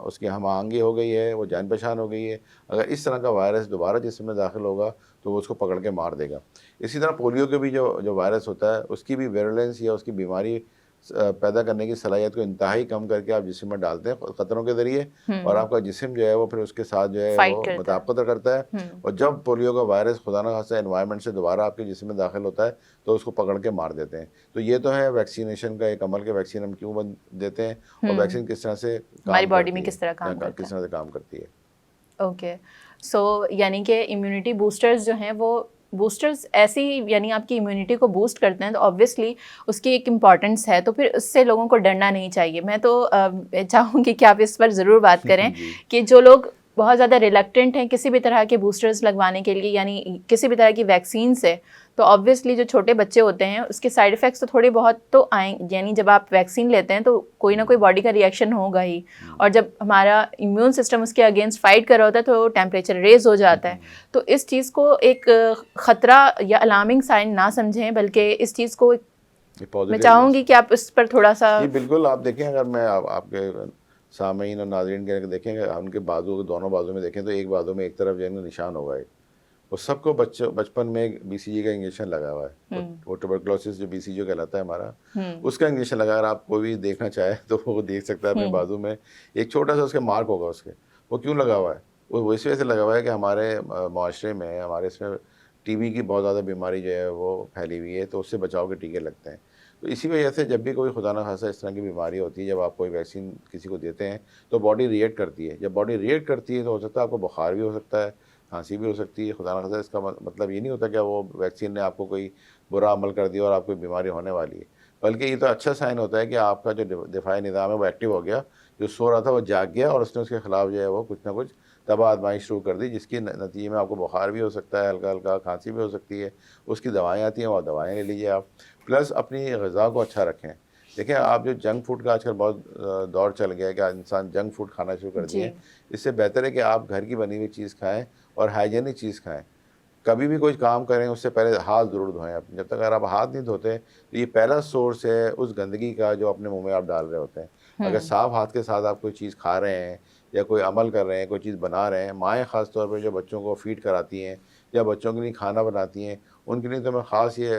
उसकी हम आहंगी हो गई है, वो जान पहचान हो गई है। अगर इस तरह का वायरस दोबारा जिस्म में दाखिल होगा तो वो उसको पकड़ के मार देगा। इसी तरह पोलियो के भी जो वायरस होता है उसकी भी वेरुलेंस या उसकी बीमारी पैदा करने की सलाहियत को इंतहाई कम करके आप जिस्म में डालते हैं ख़तरों के ज़रिए, और आपका जिस्म जो है वो फिर उसके साथ जो है वो मुताबिकत करता है। और जब पोलियो का वायरस खुदा न खास्ता एनवायरनमेंट से दोबारा आपके जिस्म में दाखिल होता है तो उसको पकड़ के मार देते हैं। तो ये तो है वैक्सीनेशन का एक अमल, के वैक्सीन हम क्यों देते हैं और वैक्सीन किस तरह से हमारी बॉडी में किस तरह से काम करती है। ओके, सो यानी कि इम्यूनिटी बूस्टर्स जो हैं वो बूस्टर्स ऐसी यानी आपकी इम्यूनिटी को बूस्ट करते हैं तो ऑब्वियसली उसकी एक इम्पॉर्टेंस है, तो फिर उससे लोगों को डरना नहीं चाहिए। मैं तो चाहूँगी कि आप इस पर ज़रूर बात करें कि जो लोग बहुत ज़्यादा रिलक्टेंट हैं किसी भी तरह के बूस्टर्स लगवाने के लिए, यानी किसी भी तरह की वैक्सीन से, तो ऑब्वियसली जो छोटे बच्चे होते हैं उसके साइड इफ़ेक्ट्स तो थोड़े बहुत तो आएंगे, यानी जब आप वैक्सीन लेते हैं तो कोई ना कोई बॉडी का रिएक्शन होगा ही, और जब हमारा इम्यून सिस्टम उसके अगेंस्ट फाइट कर रहा होता है तो टेम्परेचर रेज हो जाता है। तो इस चीज़ को एक ख़तरा या अलार्मिंग साइन ना समझें, बल्कि इस चीज़ को मैं चाहूँगी कि आप इस पर थोड़ा सा। बिल्कुल, आप देखें, अगर मैं आपके सामीन और नाज़रीन के देखेंगे, उनके बाजू, दोनों बाजू में देखें तो एक बाजू में एक तरफ जो है निशान होगा, वो सबको बचपन में BCG का इंजेक्शन लगा हुआ है। वो ट्यूबरकुलोसिस जो BCG कहलाता है हमारा, उसका इंजेक्शन लगा। अगर आप कोई भी देखना चाहे तो वो देख सकता है अपने बाजू में एक छोटा सा उसके मार्क होगा उसके। वो क्यों लगा हुआ है? वो इस वजह से लगा हुआ है कि हमारे माशरे में, हमारे इसमें TB की बहुत ज़्यादा बीमारी जो है वो फैली हुई है, तो उससे बचाव के टीके लगते हैं। तो इसी वजह से जब भी कोई खुदा न खास्ता इस तरह की बीमारी होती है, जब आप कोई वैक्सीन किसी को देते हैं तो बॉडी रिएक्ट करती है। जब बॉडी रिएक्ट करती है तो हो सकता है आपको बुखार भी हो सकता है, खांसी भी हो सकती है। खुदा न खास्ता इसका मतलब ये नहीं होता कि वो वैक्सीन ने आपको कोई बुरा अमल कर दिया और आपको बीमारी होने वाली है, बल्कि ये तो अच्छा साइन होता है कि आपका जो दिफाई निज़ाम है वो एक्टिव हो गया। जो सो रहा था वो जाग गया और उसने उसके खिलाफ जो है वो कुछ ना कुछ तबाह आजमाइश शुरू कर दी, जिसके नतीजे में आपको बुखार भी हो सकता है, हल्का हल्का खांसी भी हो सकती है। उसकी दवाएँ आती हैं, वो दवाएँ ले लीजिए आप। प्लस अपनी ग़िज़ा को अच्छा रखें। देखिए, आप जो जंक फूड का आजकल बहुत दौर चल गया है कि इंसान जंक फूड खाना शुरू कर दिए। इससे बेहतर है कि आप घर की बनी हुई चीज़ खाएँ और हाइजीनिक चीज़ खाएँ। कभी भी कोई काम करें उससे पहले हाथ ज़रूर धोएं। आप जब तक अगर आप हाथ नहीं धोते तो ये पहला सोर्स है उस गंदगी का जो अपने मुंह में आप डाल रहे होते हैं। अगर साफ़ हाथ के साथ आप कोई चीज़ खा रहे हैं या कोई अमल कर रहे हैं, कोई चीज़ बना रहे हैं, माएँ ख़ास तौर पर जो बच्चों को फ़ीड कराती हैं या बच्चों के लिए खाना बनाती हैं, उनके लिए तो मैं ख़ास ये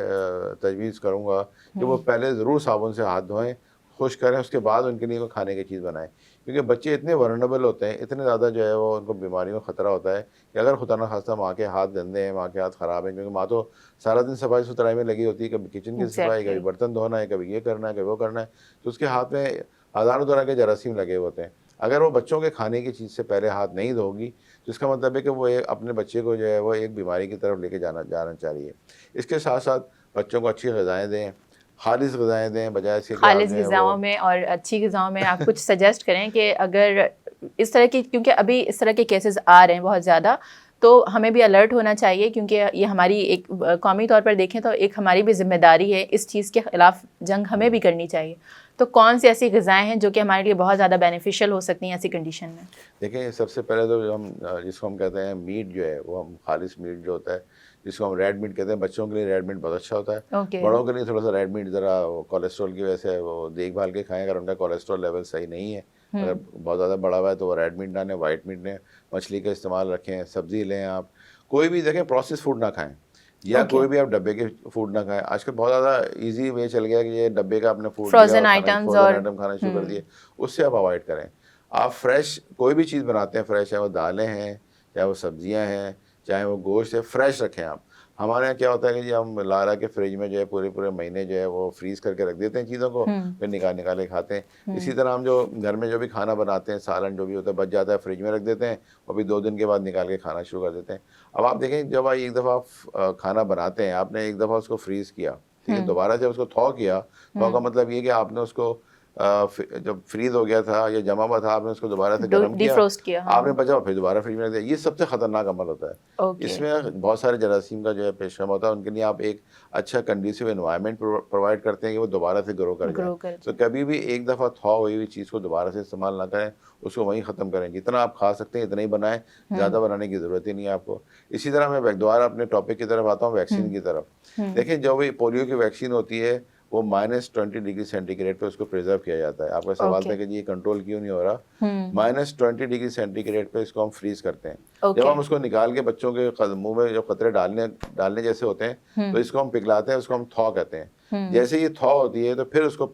तजवीज़ करूँगा कि वो पहले ज़रूर साबुन से हाथ धोएँ, खुश करें, उसके बाद उनके लिए कोई खाने की चीज़ बनाएं। क्योंकि बच्चे इतने वल्नरेबल होते हैं, इतने ज़्यादा जो है वो उनको बीमारियों का ख़तरा होता है कि अगर खुदा न खास्ता माँ के हाथ गंदे हैं, माँ के हाथ ख़राब हैं, क्योंकि माँ तो सारा दिन सफाई सुथराई में लगी होती है, कभी किचन की सफाई, कभी बर्तन धोना है, कभी ये करना है, कभी वो करना है, तो उसके हाथ में हज़ारों तरह के जरासीम लगे होते हैं। अगर वो बच्चों के खाने की चीज़ से पहले हाथ नहीं धोगी तो इसका मतलब है कि वो अपने बच्चे को जो है वो एक बीमारी की तरफ लेके जाना चाह रही है। इसके साथ साथ बच्चों को अच्छी ग़िज़ाएँ दें, खालिस ग़िज़ाएँ दें, बजाय इसके खालिस ग़िज़ाओं में और अच्छी ग़िज़ाओं में आप कुछ सजेस्ट करें कि अगर इस तरह की, क्योंकि अभी इस तरह के केसेस आ रहे हैं बहुत ज़्यादा, तो हमें भी अलर्ट होना चाहिए, क्योंकि ये हमारी एक कौमी तौर पर देखें तो एक हमारी भी ज़िम्मेदारी है, इस चीज़ के ख़िलाफ़ जंग हमें भी करनी चाहिए। तो कौन सी ऐसी ग़िज़ाएँ हैं जो कि हमारे लिए बहुत ज़्यादा बेनिफिशियल हो सकती हैं ऐसी कंडीशन में? देखिए, सबसे पहले तो हम जिसको हम कहते हैं मीट जो है वो हम खालिस मीट जो होता है, जिसको हम रेड मीट कहते हैं, बच्चों के लिए रेड मीट बहुत अच्छा होता है। बड़ों के लिए थोड़ा सा रेड मीट ज़रा कोलेस्ट्रॉल की वजह से वो देखभाल के खाएँ, अगर उनका कोलेस्ट्रॉल लेवल सही नहीं है, अगर बहुत ज़्यादा बढ़ा हुआ है तो वो रेड मीट ना लें, वाइट मीट लें, मछली का इस्तेमाल रखें, सब्ज़ी लें। आप कोई भी देखें प्रोसेस फूड ना खाएँ या कोई भी आप डब्बे के फूड ना खाएं। आजकल बहुत ज़्यादा इजी वे चल गया कि ये डब्बे का अपने फूड फ्रोजन आइटम खाना शुरू कर दिए, उससे आप अवॉइड करें। आप फ्रेश कोई भी चीज़ बनाते हैं फ्रेश, चाहे वो दालें हैं, चाहे वो सब्जियां हैं, चाहे वो गोश्त है, फ्रेश रखें आप। हमारे यहाँ क्या होता है कि जी हम ला के फ्रिज में जो है पूरे पूरे महीने जो है वो फ्रीज करके रख देते हैं चीज़ों को, फिर निकाल के खाते हैं। इसी तरह हम जो घर में जो भी खाना बनाते हैं, सालन जो भी होता है बच जाता है, फ्रिज में रख देते हैं और फिर 2 दिन के बाद निकाल के खाना शुरू कर देते हैं। अब आप देखें, जब आप एक दफ़ा आप खाना बनाते हैं, आपने एक दफ़ा उसको फ्रीज किया, ठीक है, दोबारा जब उसको थॉ किया, थॉ का मतलब ये कि आपने उसको जब फ्रीज हो गया था या जमा हुआ था, आपने उसको दोबारा से गर्म किया, डिफ्रोस्ट किया, हाँ। आपने बचा फिर दोबारा फ्रिज में रख दिया। ये सबसे खतरनाक अमल होता है। ओके। इसमें बहुत सारे जरासीम का जो है पेशरम होता है। उनके लिए आप एक अच्छा कंडीसिव एनवायरनमेंट प्रोवाइड करते हैं कि वो दोबारा से ग्रो कर जाए। तो कभी भी एक दफ़ा थॉ हुई हुई चीज़ को दोबारा से इस्तेमाल ना करें, उसको वहीं ख़त्म करें। जितना आप खा सकते हैं इतना ही बनाएं, ज़्यादा बनाने की ज़रूरत ही नहीं है आपको। इसी तरह मैं दोबारा अपने टॉपिक की तरफ आता हूँ, वैक्सीन की तरफ। देखिए, जो भी पोलियो की वैक्सीन होती है वो -20 डिग्री सेंटीग्रेड पे उसको प्रिजर्व किया जाता है। आपका सवाल था कि जी ये कंट्रोल क्यों नहीं हो रहा? -20 डिग्री सेंटीग्रेड पे इसको हम फ्रीज करते हैं। जब हम उसको निकाल के बच्चों के मुंह में जो कतरे डालने जैसे होते हैं, तो इसको हम पिघलाते हैं, उसको हम थॉ कहते हैं। जैसे ये थॉ होती है तो फिर उसको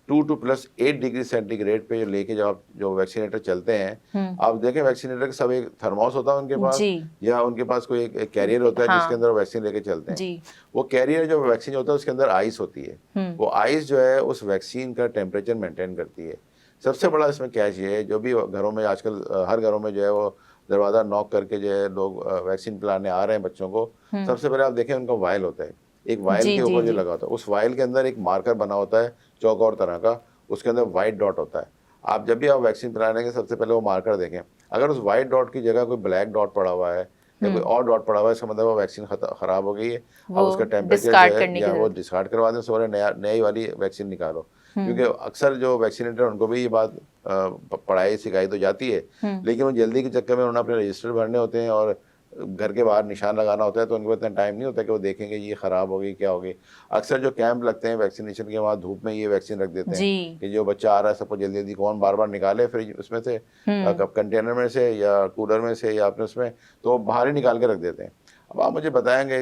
+2 to +8 डिग्री सेंटीग्रेड पे लेके जब आप जो वैक्सीनेटर चलते हैं, आप देखें वैक्सीनेटर के सब एक थर्मोस होता है उनके पास, या उनके पास कोई एक कैरियर होता है, हाँ, जिसके अंदर वो वैक्सीन लेके चलते हैं। वो कैरियर जो वैक्सीन होता है उसके अंदर आइस होती है। वो आइस जो है उस वैक्सीन का टेम्परेचर मेंटेन करती है। सबसे बड़ा इसमें कैच ये है, जो भी घरों में आजकल हर घरों में जो है वो दरवाज़ा नॉक करके जो है लोग वैक्सीन पिलाने आ रहे हैं बच्चों को, सबसे पहले आप देखें उनका वायल होता है। एक वायल के ऊपर जो लगा होता है, उस वायल के अंदर एक मार्कर बना होता है चौकोर तरह का, उसके अंदर वाइट डॉट होता है। आप जब भी आप वैक्सीन पिलाने के सबसे पहले वो मार्कर देखें, अगर उस वाइट डॉट की जगह कोई ब्लैक डॉट पड़ा हुआ है या कोई और डॉट पड़ा हुआ है, इसका मतलब वो वैक्सीन खराब हो गई है। अब उसका टेम्परेचर जो है या वो डिस्कार्ड करवा दें, सोरे नई वाली वैक्सीन निकालो। क्योंकि अक्सर जो वैक्सीनेटर उनको भी ये बात पढ़ाई सिखाई तो जाती है, लेकिन वो जल्दी के चक्कर में उन्होंने अपने रजिस्टर भरने होते हैं और घर के बाहर निशान लगाना होता है, तो उनको इतना टाइम नहीं होता कि वो देखेंगे ये ख़राब हो गई क्या हो गई। अक्सर जो कैंप लगते हैं वैक्सीनेशन के, वहाँ धूप में ये वैक्सीन रख देते हैं कि जो बच्चा आ रहा है सबको जल्दी जल्दी कौन बार बार निकाले फ्रिज उसमें से, कंटेनर में से या कूलर में से या अपने उसमें, तो बाहर ही निकाल के रख देते हैं। अब आप मुझे बताएंगे,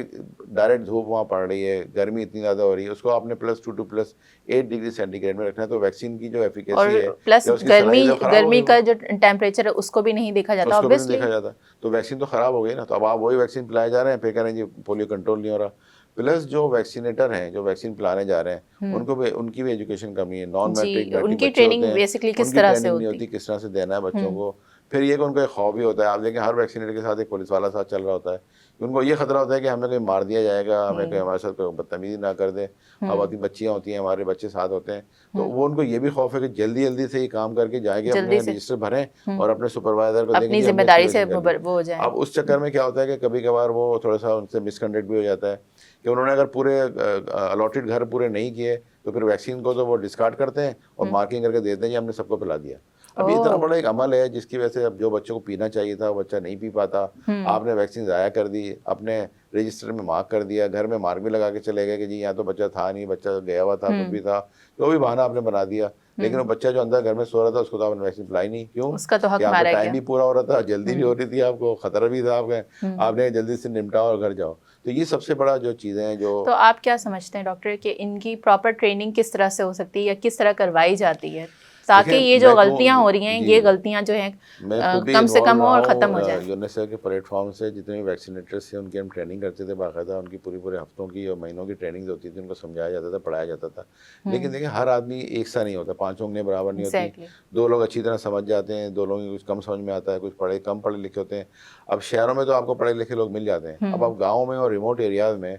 डायरेक्ट धूप वहाँ पड़ रही है, गर्मी इतनी ज़्यादा हो रही है, उसको आपने +2 to +8 डिग्री सेंटीग्रेड में रखना है, तो वैक्सीन की जो एफिकेसी है प्लस गर्मी का जो टेम्परेचर है उसको भी नहीं देखा जाता, उसको भी नहीं देखा जाता, तो वैक्सीन तो ख़राब हो गई ना। तो अब आप वही वैक्सीन पिलाए जा रहे हैं, फिर कह रहे हैं जी पोलियो कंट्रोल नहीं हो रहा। प्लस जो वैक्सीनेटर हैं जो वैक्सीन पिलाने जा रहे हैं, उनको भी उनकी भी एजुकेशन कमी है। नॉन मैट्रिक उनकी ट्रेनिंग बेसिकली किस तरह से होती है, किस तरह से देना है बच्चों को। फिर ये कि उनको एक खौफ भी होता है। आप देखें हर वैक्सीनेटर के साथ एक पुलिस वाला साथ चल रहा होता है, उनको ये खतरा होता है कि हमें कोई मार दिया जाएगा, हमें कोई हमारे साथ कोई बदतमीजी ना कर दे। अब अपनी बच्चियाँ होती हैं, हमारे बच्चे साथ होते हैं, तो वो उनको ये भी खौफ है कि जल्दी जल्दी से ये काम करके जाएंगे, अपने रजिस्टर भरें और अपने सुपरवाइजर को अपनी जिम्मेदारी से वो हो जाए। अब उस चक्कर में क्या होता है कि कभी कभार वो थोड़ा सा उनसे मिसकंडक्ट भी हो जाता है कि उन्होंने अगर पूरे अलॉटेड घर पूरे नहीं किए, तो फिर वैक्सीन को तो वो डिस्कार्ड करते हैं और मार्किंग करके देते हैं कि हमने सबको पिला दिया। अब ये इतना बड़ा एक अमल है जिसकी वजह से अब जो बच्चों को पीना चाहिए था वो बच्चा नहीं पी पाता। आपने वैक्सीन ज़ाया कर दी, अपने रजिस्टर में मार्क कर दिया, घर में मार्क भी लगा के चले गए कि जी यहाँ तो बच्चा था नहीं, बच्चा गया हुआ था, कुछ भी था, तो भी बहाना आपने बना दिया। लेकिन वो बच्चा जो अंदर घर में सो रहा था उसको तो आपने वैक्सीन पिलाई नहीं। क्यों? उसका तो हक मारा गया। टाइम भी पूरा हो रहा था, जल्दी भी हो रही थी, आपको खतरा भी था, आपने जल्दी से निपटाओ और घर जाओ। तो ये सबसे बड़ा जो चीज़ें हैं जो, तो आप क्या समझते हैं डॉक्टर कि इनकी प्रॉपर ट्रेनिंग किस तरह से हो सकती है या किस तरह करवाई जाती है ताकि ये जो गलतियां हो रही हैं ये गलतियां जो हैं कम से कम हो और ख़त्म हो जाए? यूनिसेफ के प्लेटफॉर्म से जितने भी वैक्सीनेटर्स थे उनकी हम ट्रेनिंग करते थे, बाकायदा उनकी पूरे हफ्तों की और महीनों की ट्रेनिंग होती थी, उनको समझाया जाता था, पढ़ाया जाता था। लेकिन देखिए हर आदमी एक सा नहीं होता, 5 उंगलियां बराबर नहीं होती। 2 लोग अच्छी तरह समझ जाते हैं, 2 लोगों की कुछ कम समझ में आता है, कुछ कम पढ़े लिखे होते हैं। अब शहरों में तो आपको पढ़े लिखे लोग मिल जाते हैं, अब आप गाँव में और रिमोट एरियाज में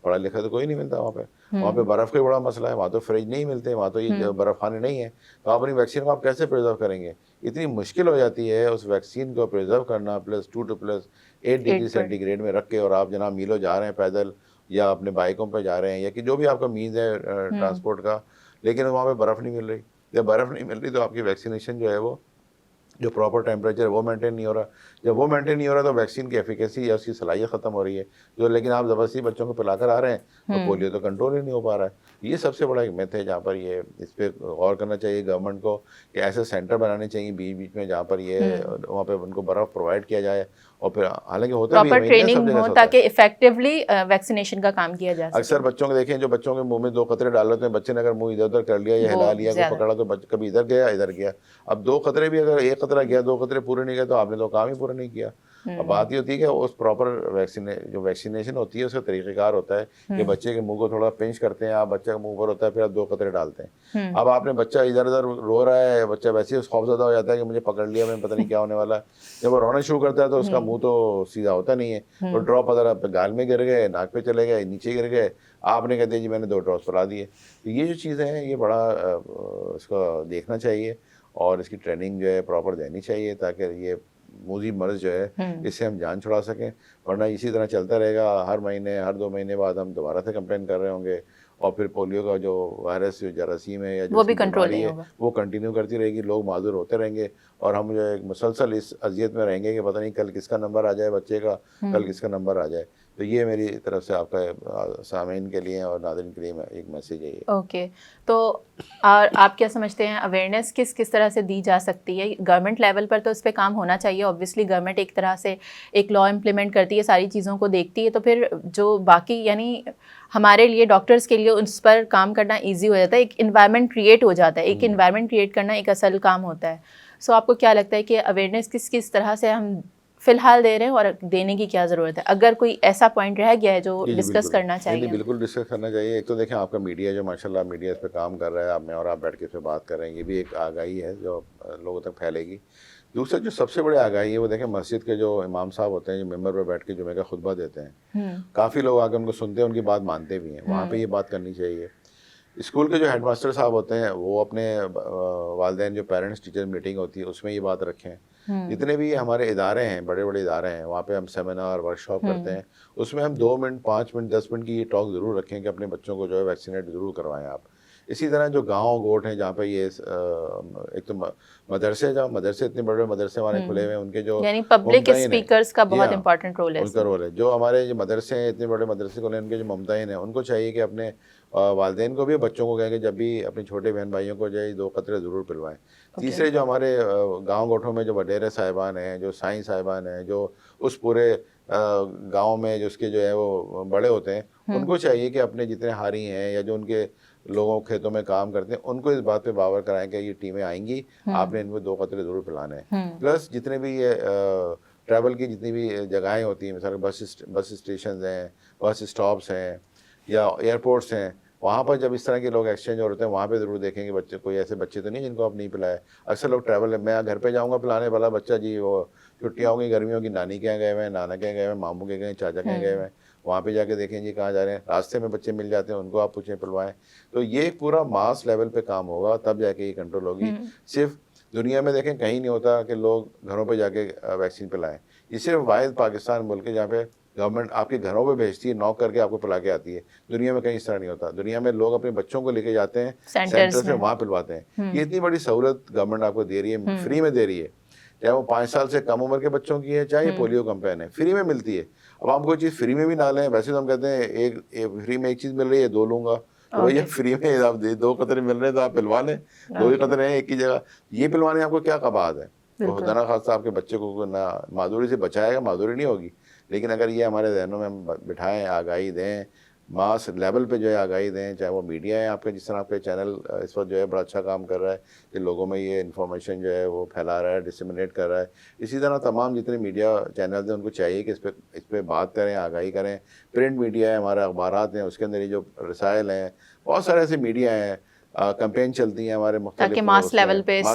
पढ़ा लिखा तो कोई नहीं मिलता। वहाँ पे बर्फ़ का बड़ा मसला है, वहाँ तो फ्रिज नहीं मिलते, वहाँ तो ये बर्फ़ खाने नहीं है, तो आप अपनी वैक्सीन को आप कैसे प्रिजर्व करेंगे? इतनी मुश्किल हो जाती है उस वैक्सीन को प्रिजर्व करना +2 to +8 डिग्री सेंटीग्रेड में रख के, और आप जनाब मीलों जा रहे हैं पैदल या अपने बाइकों पर जा रहे हैं या कि जो भी आपका मीन्स है ट्रांसपोर्ट का, लेकिन वहाँ पर बर्फ़ नहीं मिल रही। जब बर्फ़ नहीं मिल रही तो आपकी वैक्सीनेशन जो है वो जो प्रॉपर टेम्परेचर वो मेंटेन नहीं हो रहा। जब वो मेंटेन नहीं हो रहा तो वैक्सीन की एफिकेसी या उसकी सलाहियत ख़त्म हो रही है जो, लेकिन आप ज़बरदस्ती बच्चों को पिलाकर आ रहे हैं तो पोलियो तो कंट्रोल ही नहीं हो पा रहा है। ये सबसे बड़ा एक मिथ है जहाँ पर ये इस पर गौर करना चाहिए गवर्नमेंट को कि ऐसे सेंटर बनाने चाहिए बीच बीच में जहाँ पर ये वहाँ पर उनको बर्फ़ प्रोवाइड किया जाए, और फिर हालांकि होता भी प्रॉपर ट्रेनिंग हो ताकि इफेक्टिवली वैक्सीनेशन का काम किया जा सके। अक्सर बच्चों को देखें जो बच्चों के मुंह में 2 कतरे डाल लेते हैं, बच्चे ने अगर मुंह इधर उधर कर लिया या हिला लिया को पकड़ा तो कभी इधर गया इधर गया। अब 2 कतरे भी, अगर 1 कतरा गया 2 कतरे पूरे नहीं गए तो आपने तो काम ही पूरा नहीं किया। अब बात ये होती है कि उस प्रॉपर जो वैक्सीनेशन होती है उसका तरीक़ेकार होता है कि बच्चे के मुंह को थोड़ा पिंच करते हैं, आप बच्चे का मुंह पर होता है, फिर आप 2 कतरे डालते हैं। अब आपने बच्चा इधर उधर रो रहा है, बच्चा वैसे ही खौफज़दा हो जाता है कि मुझे पकड़ लिया, मैं पता नहीं क्या होने वाला है। जब वो रोना शुरू करता है तो उसका मुंह तो सीधा होता नहीं है, तो ड्रॉप अगर आप गाल में गिर गए, नाक पे चले गए, नीचे गिर गए, आपने कह दिया जी मैंने 2 ड्रॉप्स पिला दिए। तो ये जो चीज़ें हैं ये बड़ा इसका देखना चाहिए और इसकी ट्रेनिंग जो है प्रॉपर देनी चाहिए ताकि ये मूजी मर्ज जो है इससे हम जान छुड़ा सकें, वरना इसी तरह चलता रहेगा। हर महीने हर 2 महीने बाद हम दोबारा से कंप्लेन कर रहे होंगे और फिर पोलियो का जो वायरस जो जरासीम है या जो वो भी कंट्रोल नहीं है होगा, वो कंटिन्यू करती रहेगी, लोग माजूर होते रहेंगे और हम जो है मुसलसल इस अजियत में रहेंगे कि पता नहीं कल किसका नंबर आ जाए बच्चे का, कल किसका नंबर आ जाए। तो ये मेरी तरफ से आपका सामीन के लिए और नाज़रीन के लिए एक मैसेज है ये। ओके, तो और आप क्या समझते हैं अवेयरनेस किस किस तरह से दी जा सकती है? गवर्नमेंट लेवल पर तो इस पे काम होना चाहिए, ऑब्वियसली गवर्नमेंट एक तरह से एक लॉ इम्प्लीमेंट करती है, सारी चीज़ों को देखती है, तो फिर जो बाकी यानी हमारे लिए डॉक्टर्स के लिए उस पर काम करना ईजी हो जाता है, एक इन्वायरमेंट क्रिएट हो जाता है, एक इन्वायरमेंट क्रिएट करना एक असल काम होता है। सो आपको क्या लगता है कि अवेयरनेस किस किस तरह से हम फिलहाल दे रहे हैं और देने की क्या ज़रूरत है? अगर कोई ऐसा पॉइंट रह गया है जो डिस्कस करना चाहिए? नहीं, बिल्कुल डिस्कस करना चाहिए। एक तो देखें आपका मीडिया जो माशाल्लाह मीडिया इस पे काम कर रहा है, आप में और आप बैठ के इस पे बात कर रहे हैं, ये भी एक आगाही है जो लोगों तक फैलेगी। दूसरा जो सबसे बड़ी आगाही है वो देखें मस्जिद के जो इमाम साहब होते हैं, जो मेंबर पर बैठ के जुमे का खुतबा देते हैं, काफ़ी लोग आकर उनको सुनते हैं, उनकी बात मानते भी हैं, वहाँ पर ये बात करनी चाहिए। स्कूल के जो हेडमास्टर साहब होते हैं वो अपने वालिदैन जो पेरेंट्स टीचर मीटिंग होती है उसमें ये बात रखें। जितने भी हमारे इदारे हैं, बड़े बड़े इदारे हैं, वहाँ पे हम सेमिनार वर्कशॉप करते हैं, उसमें हम 2 मिनट 5 मिनट 10 मिनट की ये टॉक ज़रूर रखें कि अपने बच्चों को जो है वैक्सीनेट ज़रूर करवाएं आप। इसी तरह जो गाँव गोट हैं जहाँ पे ये एक तो मदरसे, जहाँ मदरसे इतने बड़े मदरसे हमारे खुले हुए हैं, उनके जो यानी पब्लिक स्पीकर्स का बहुत इंपॉर्टेंट रोल है, उनका रोल है। जो हमारे जो मदरसे हैं, इतने बड़े मदरसे खुले हैं, उनके जो ममताइन हैं, उनको चाहिए कि अपने वालिदैन को भी बच्चों को कहें कि जब भी अपने छोटे बहन भाइयों को जो है 2 कतरे ज़रूर पिलवाएं। तीसरे जो हमारे गाँव गोठों में जो वडेरे साहिबान हैं, जो साईं साहिबान हैं, जो उस पूरे गाँव में जो उसके जो है वो बड़े होते हैं, उनको चाहिए कि अपने जितने हारी हैं या जो उनके लोगों खेतों में काम करते हैं उनको इस बात पे बावर कराएं कि ये टीमें आएंगी, आपने इनको 2 कतरे ज़रूर पिलाने हैं। प्लस जितने भी ये ट्रैवल की जितनी भी जगहें होती हैं, मिसाल बस स्टेशन हैं, बस स्टॉप्स हैं या एयरपोर्ट्स हैं, वहाँ पर जब इस तरह के लोग एक्सचेंज हो रहे हैं वहाँ पे ज़रूर देखेंगे बच्चे, कोई ऐसे बच्चे तो नहीं जिनको आप नहीं पिलाए। अक्सर लोग ट्रैवल, मैं घर पे जाऊँगा पिलाने वाला बच्चा जी वो छुट्टियाँ होंगी गर्मियों की, नानी के यहाँ गए हुए हैं, नाना के यहाँ गए हुए हैं, मामू के गए, चाचा के यहाँ गए हुए हैं, वहाँ पे जाके देखें जी कहाँ जा रहे हैं, रास्ते में बच्चे मिल जाते हैं, उनको आप पूछें पिलवाएं। तो ये पूरा मास लेवल पे काम होगा, तब जाके ये कंट्रोल होगी। सिर्फ दुनिया में देखें कहीं नहीं होता कि लोग घरों पे जाके वैक्सीन पिलाएं, ये सिर्फ वाहिद पाकिस्तान मुल्क है जहाँ पे गवर्नमेंट आपके घरों पे भेजती है, नॉक करके आपको पिला के आती है। दुनिया में कहीं इस तरह नहीं होता। दुनिया में लोग अपने बच्चों को लेके जाते हैं सेंटर से, वहाँ पिलवाते हैं। ये इतनी बड़ी सहूलत गवर्नमेंट आपको दे रही है, फ्री में दे रही है, चाहे वो 5 साल से कम उम्र के बच्चों की है, चाहे पोलियो कैंपेन है, फ्री में मिलती है। अब आप कोई चीज़ फ्री में भी ना लें, वैसे तो हम कहते हैं एक फ्री में एक चीज़ मिल रही है 2 लूँगा, तो भैया फ्री में आप 2 कतरे मिल रहे हैं तो आप पिलवा लें, 2 ही कतरे हैं एक ही जगह, ये पिलवाने आपको क्या कबाद है? तो खुदा ना खास्ता आपके बच्चे को ना माधुरी से बचाएगा, माधुरी नहीं होगी, लेकिन अगर ये हमारे जहनों में हम बिठाएं, आगाही दें, मास लेवल पे जो है आगाही दें, चाहे वो मीडिया है आपके, जिस तरह आपके चैनल इस वक्त जो है बड़ा अच्छा काम कर रहा है कि लोगों में ये इन्फॉर्मेशन जो है वो फैला रहा है, डिसमिनेट कर रहा है, इसी तरह तमाम जितने मीडिया चैनल्स हैं उनको चाहिए कि इस पर बात करें, आगाही करें। प्रिंट मीडिया है, हमारे अखबारात हैं, उसके अंदर ये जो रसायल हैं, बहुत सारे ऐसे मीडिया हैं, कैंपेन चलती हैं हमारे मुख्तलिफ, ताकि मास लेवल पे इस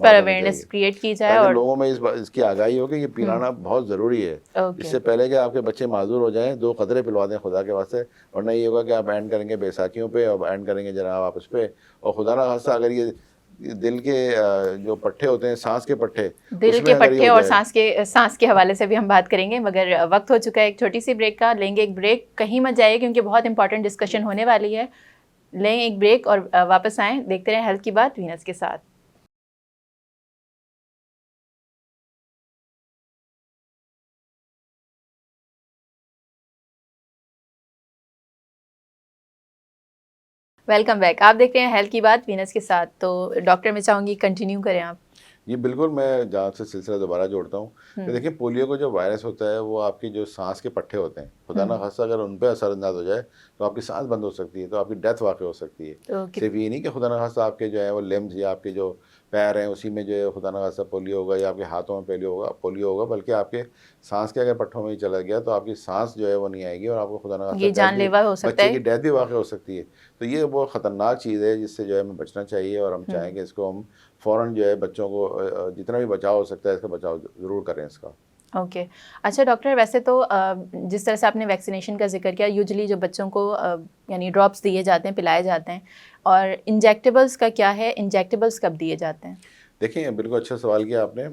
पर अवेयरनेस क्रिएट की जाए और लोगों में इसकी आगाही हो कि ये पिलाना बहुत ज़रूरी है। इससे पहले कि आपके बच्चे माजूर हो जाएं, 2 कतरे पिलवा दें खुदा के वास्ते, वरना ये होगा कि आप एंड करेंगे बैसाखियों पे और एंड करेंगे जनाब आप उस पर, और खुदा ना खास्ता अगर ये दिल के जो पट्टे होते हैं, सांस के पट्टे, दिल के पट्टे और सांस के हवाले से भी हम बात करेंगे, मगर वक्त हो चुका है एक छोटी सी ब्रेक का। लेंगे एक ब्रेक, कहीं मत जाइए क्योंकि बहुत इंपॉर्टेंट डिस्कशन होने वाली है। लें एक ब्रेक और वापस आएँ, देखते रहें हेल्थ की बात वीनस के साथ। वेलकम बैक, आप देख रहे हैं हेल्थ की बात वीनस के साथ। तो डॉक्टर मैं चाहूँगी कंटिन्यू करें आप। जी बिल्कुल, मैं जहाँ से सिलसिला दोबारा जोड़ता हूँ कि देखिए पोलियो को जो वायरस होता है वो आपकी जो सांस के पट्टे होते हैं, खुदा ना खास्ता अगर उन पर असरअंदाज हो जाए तो आपकी सांस बंद हो सकती है, तो आपकी डेथ वाकई हो सकती है। सिर्फ ये नहीं कि खुदा ना खास्ता आपके जो है वो लिम्स या आपके जो पैर हैं उसी में जो है खुदा न खास्ता पोलियो होगा, या आपके हाथों में पोलियो होगा, बल्कि आपके सांस के अगर पट्टों में ही चला गया तो आपकी सांस जो है वो नहीं आएगी और आपको खुदा न खास्ता ये जानलेवा हो सकता बच्चे है। की डेथ भी वाक़ई हो सकती है। तो ये बहुत ख़तरनाक चीज़ है जिससे जो है हमें बचना चाहिए, और हम चाहेंगे इसको हम फ़ौरन जो है बच्चों को जितना भी बचाव हो सकता है इसका बचाव ज़रूर करें इसका। ओके अच्छा डॉक्टर, वैसे तो जिस तरह से आपने वैक्सीनेशन का जिक्र किया, यूजुअली जो बच्चों को यानी ड्रॉप्स दिए जाते हैं, पिलाए जाते हैं, और इंजेक्टेबल्स का क्या है, इंजेक्टेबल्स कब दिए जाते हैं? देखिए, बिल्कुल अच्छा सवाल किया आपने।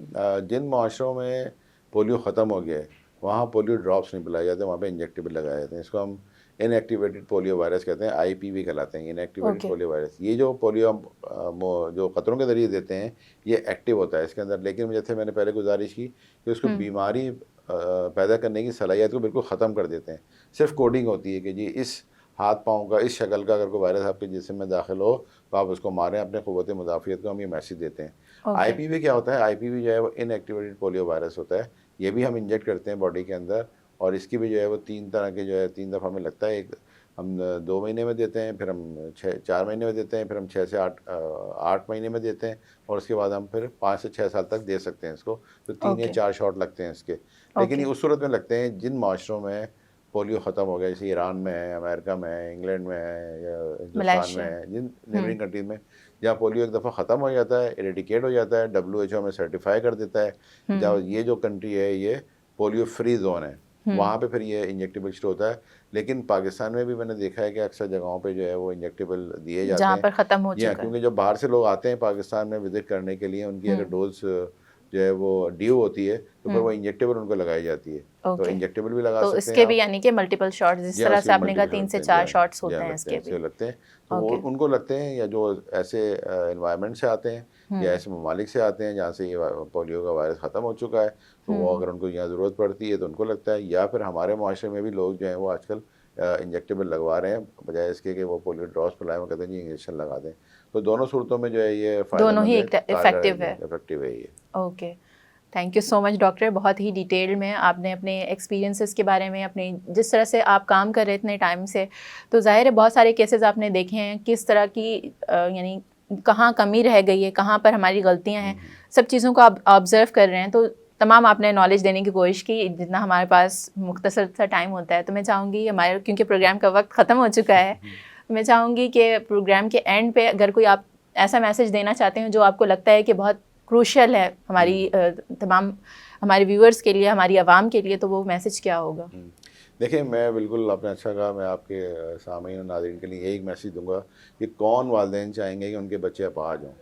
जिन माशरों में पोलियो ख़त्म हो गया है वहाँ पोलियो ड्रॉप्स नहीं पिलाए जाते, वहाँ पे इंजेक्टेबल लगाए जाते हैं। इसको हम इनएक्टिवेटेड पोलियो वायरस कहते हैं, आईपीवी कहलाते हैं, इनएक्टिवेटेड ओके। Polio virus. ये जो पोलियो हम जो क़तरों के ज़रिए देते हैं ये एक्टिव होता है इसके अंदर, लेकिन जैसे मैंने पहले गुजारिश की कि उसको बीमारी पैदा करने की सलाहियत को बिल्कुल ख़त्म कर देते हैं। सिर्फ कोडिंग होती है कि जी इस हाथ पाँव का, इस शक्ल का अगर कोई वायरस आपके जिस्म में दाखिल हो तो आप उसको मारें, अपने क़ुव्वत मुदाफ़ियत को हम ये मैसेज देते हैं। ओके। आईपीवी क्या होता है? आईपीवी जो है वो इनएक्टिवेटेड पोलियो वायरस होता है। ये भी हम इंजेक्ट करते हैं बॉडी के अंदर, और इसकी भी जो है वो 3 तरह के जो है 3 दफ़ा हमें लगता है। एक हम 2 महीने में देते हैं, फिर हम 4 महीने में देते हैं, फिर हम 6 से 8 महीने में देते हैं, और उसके बाद हम फिर 5 से 6 साल तक दे सकते हैं इसको। तो 3 या ओके। 4 शॉट लगते हैं इसके। लेकिन ये उस सूरत में लगते हैं जिन माशरों में पोलियो ख़त्म हो गया, जैसे ईरान में है, अमेरिका में है, इंग्लैंड में है, या हिंदुस्तान में मलेशिया। है, जिन नेबरिंग कंट्रीज़ में जहाँ पोलियो एक दफ़ा ख़त्म हो जाता है, इरेडिकेट हो जाता है, WHO में सर्टिफाई कर देता है, जब ये जो कंट्री है ये पोलियो फ्री जोन है, वहाँ पे फिर ये इंजेक्टेबल शुरू होता है। लेकिन पाकिस्तान में भी मैंने देखा है कि अक्सर जगहों पे जो है वो इंजेक्टेबल दिए जाते जहाँ हैं। पर ख़त्म हो जी हाँ, चुका है। क्योंकि जब बाहर से लोग आते हैं पाकिस्तान में विज़िट करने के लिए, उनकी अगर डोज़ जो है वो ड्यू होती है तो फिर वो इंजेक्टेबल उनको लगाई जाती है। तो ओके। इंजेक्टेबल भी लगा तो सकते हैं इसके आप। भी यानी कि मल्टीपल शॉट्स, जिस जी हाँ, तरह उसके से आपने कहा मल्टीपल 3 होते से हैं। 4 जी शॉट्स हाँ, होते हैं लगते इसके हैं, भी। इसके लगते हैं। तो वो ओके। उनको लगते हैं, या जो ऐसे एनवायरनमेंट से आते हैं या ऐसे ममालिक से आते हैं जहाँ से ये पोलियो का वायरस ख़त्म हो चुका है, तो वो अगर उनको यहाँ ज़रूरत पड़ती है तो उनको लगता है, या फिर हमारे माशरे में भी लोग जो हैं वो आजकल इंजेक्टेबल लगवा रहे हैं, बजाय इसके कि वो पोलियो ड्रॉप्स पिलाएं, वो कहते हैं जी इंजेक्शन लगा दें। तो दोनों सूरतों में जो है ये दोनों फ़ायदेमंद ही है, इफेक्टिव है। इफेक्टिव है ये। Okay, thank you so much doctor. बहुत ही डिटेल में आपने अपने एक्सपीरियंसेस के बारे में, अपने जिस तरह से आप काम कर रहे इतने टाइम से, तो ज़ाहिर है बहुत सारे केसेस आपने देखे हैं, किस तरह की यानी कहाँ कमी रह गई है, कहाँ पर हमारी गलतियाँ हैं, सब चीज़ों को आप ऑब्ज़र्व कर रहे हैं। तो तमाम आपने नॉलेज देने की कोशिश की जितना हमारे पास मुख्तसर सा टाइम होता है। तो मैं चाहूँगी, हमारे क्योंकि प्रोग्राम का वक्त ख़त्म हो चुका है, मैं चाहूँगी कि प्रोग्राम के एंड पे अगर कोई आप ऐसा मैसेज देना चाहते हैं जो आपको लगता है कि बहुत क्रूशियल है हमारी तमाम हमारे व्यूअर्स के लिए, हमारी आवाम के लिए, तो वो मैसेज क्या होगा? देखिए, मैं बिल्कुल, आपने अच्छा कहा, मैं आपके सामीन और नाज़रीन के लिए यही मैसेज दूंगा कि कौन वालिदैन चाहेंगे कि उनके बच्चे अपाहिज हों?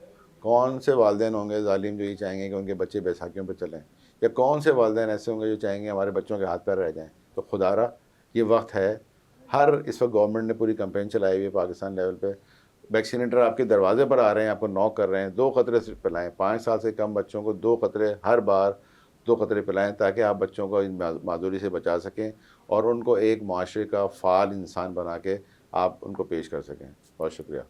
कौन से वालिदैन होंगे ज़ालिम जो ये चाहेंगे कि उनके बच्चे बैसाखियों पर चलें? या कौन से वालिदैन ऐसे होंगे जो चाहेंगे हमारे बच्चों के हाथ पैर रह जाएँ? तो खुदारा ये वक्त है, इस वक्त गवर्नमेंट ने पूरी कैंपेन चलाई हुई है पाकिस्तान लेवल पे। वैक्सीनेटर आपके दरवाजे पर आ रहे हैं, आपको नॉक कर रहे हैं। 2 क़तरे सिर्फ पिलाएं, 5 साल से कम बच्चों को 2 क़तरे हर बार 2 क़तरे पिलाएं, ताकि आप बच्चों को इन माजूरी से बचा सकें और उनको एक माशरे का फ़ाल इंसान बना के आप उनको पेश कर सकें। बहुत शुक्रिया।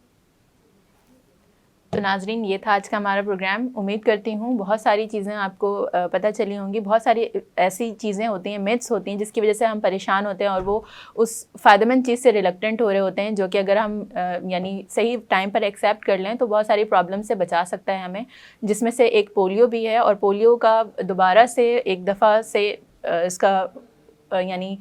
तो नाजरीन, ये था आज का हमारा प्रोग्राम। उम्मीद करती हूँ बहुत सारी चीज़ें आपको पता चली होंगी। बहुत सारी ऐसी चीज़ें होती हैं, मिथ्स होती हैं, जिसकी वजह से हम परेशान होते हैं और वो उस फ़ायदेमंद चीज़ से रिलक्टेंट हो रहे होते हैं, जो कि अगर हम यानी सही टाइम पर एक्सेप्ट कर लें तो बहुत सारी प्रॉब्लम से बचा सकता है हमें, जिसमें से एक पोलियो भी है। और पोलियो का दोबारा से एक दफ़ा से इसका यानी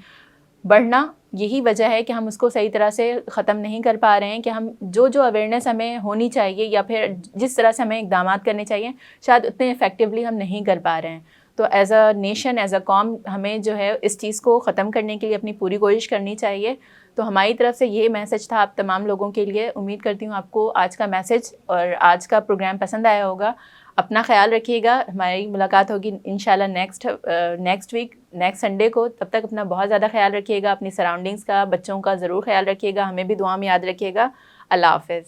बढ़ना, यही वजह है कि हम उसको सही तरह से ख़त्म नहीं कर पा रहे हैं, कि हम जो अवेयरनेस हमें होनी चाहिए या फिर जिस तरह से हमें इक़दामात करने चाहिए, शायद उतने इफ़ेक्टिवली हम नहीं कर पा रहे हैं। तो as a nation, as a कौम, हमें जो है इस चीज़ को ख़त्म करने के लिए अपनी पूरी कोशिश करनी चाहिए। तो हमारी तरफ से ये मैसेज था आप तमाम लोगों के लिए। उम्मीद करती हूँ आपको आज का मैसेज और आज का प्रोग्राम पसंद आया होगा। अपना ख्याल रखिएगा। हमारी मुलाकात होगी इंशाल्लाह नेक्स्ट वीक, नेक्स्ट संडे को। तब तक अपना बहुत ज़्यादा ख्याल रखिएगा, अपनी सराउंडिंग्स का, बच्चों का ज़रूर ख्याल रखिएगा, हमें भी दुआ में याद रखिएगा। अल्लाह हाफ़िज़।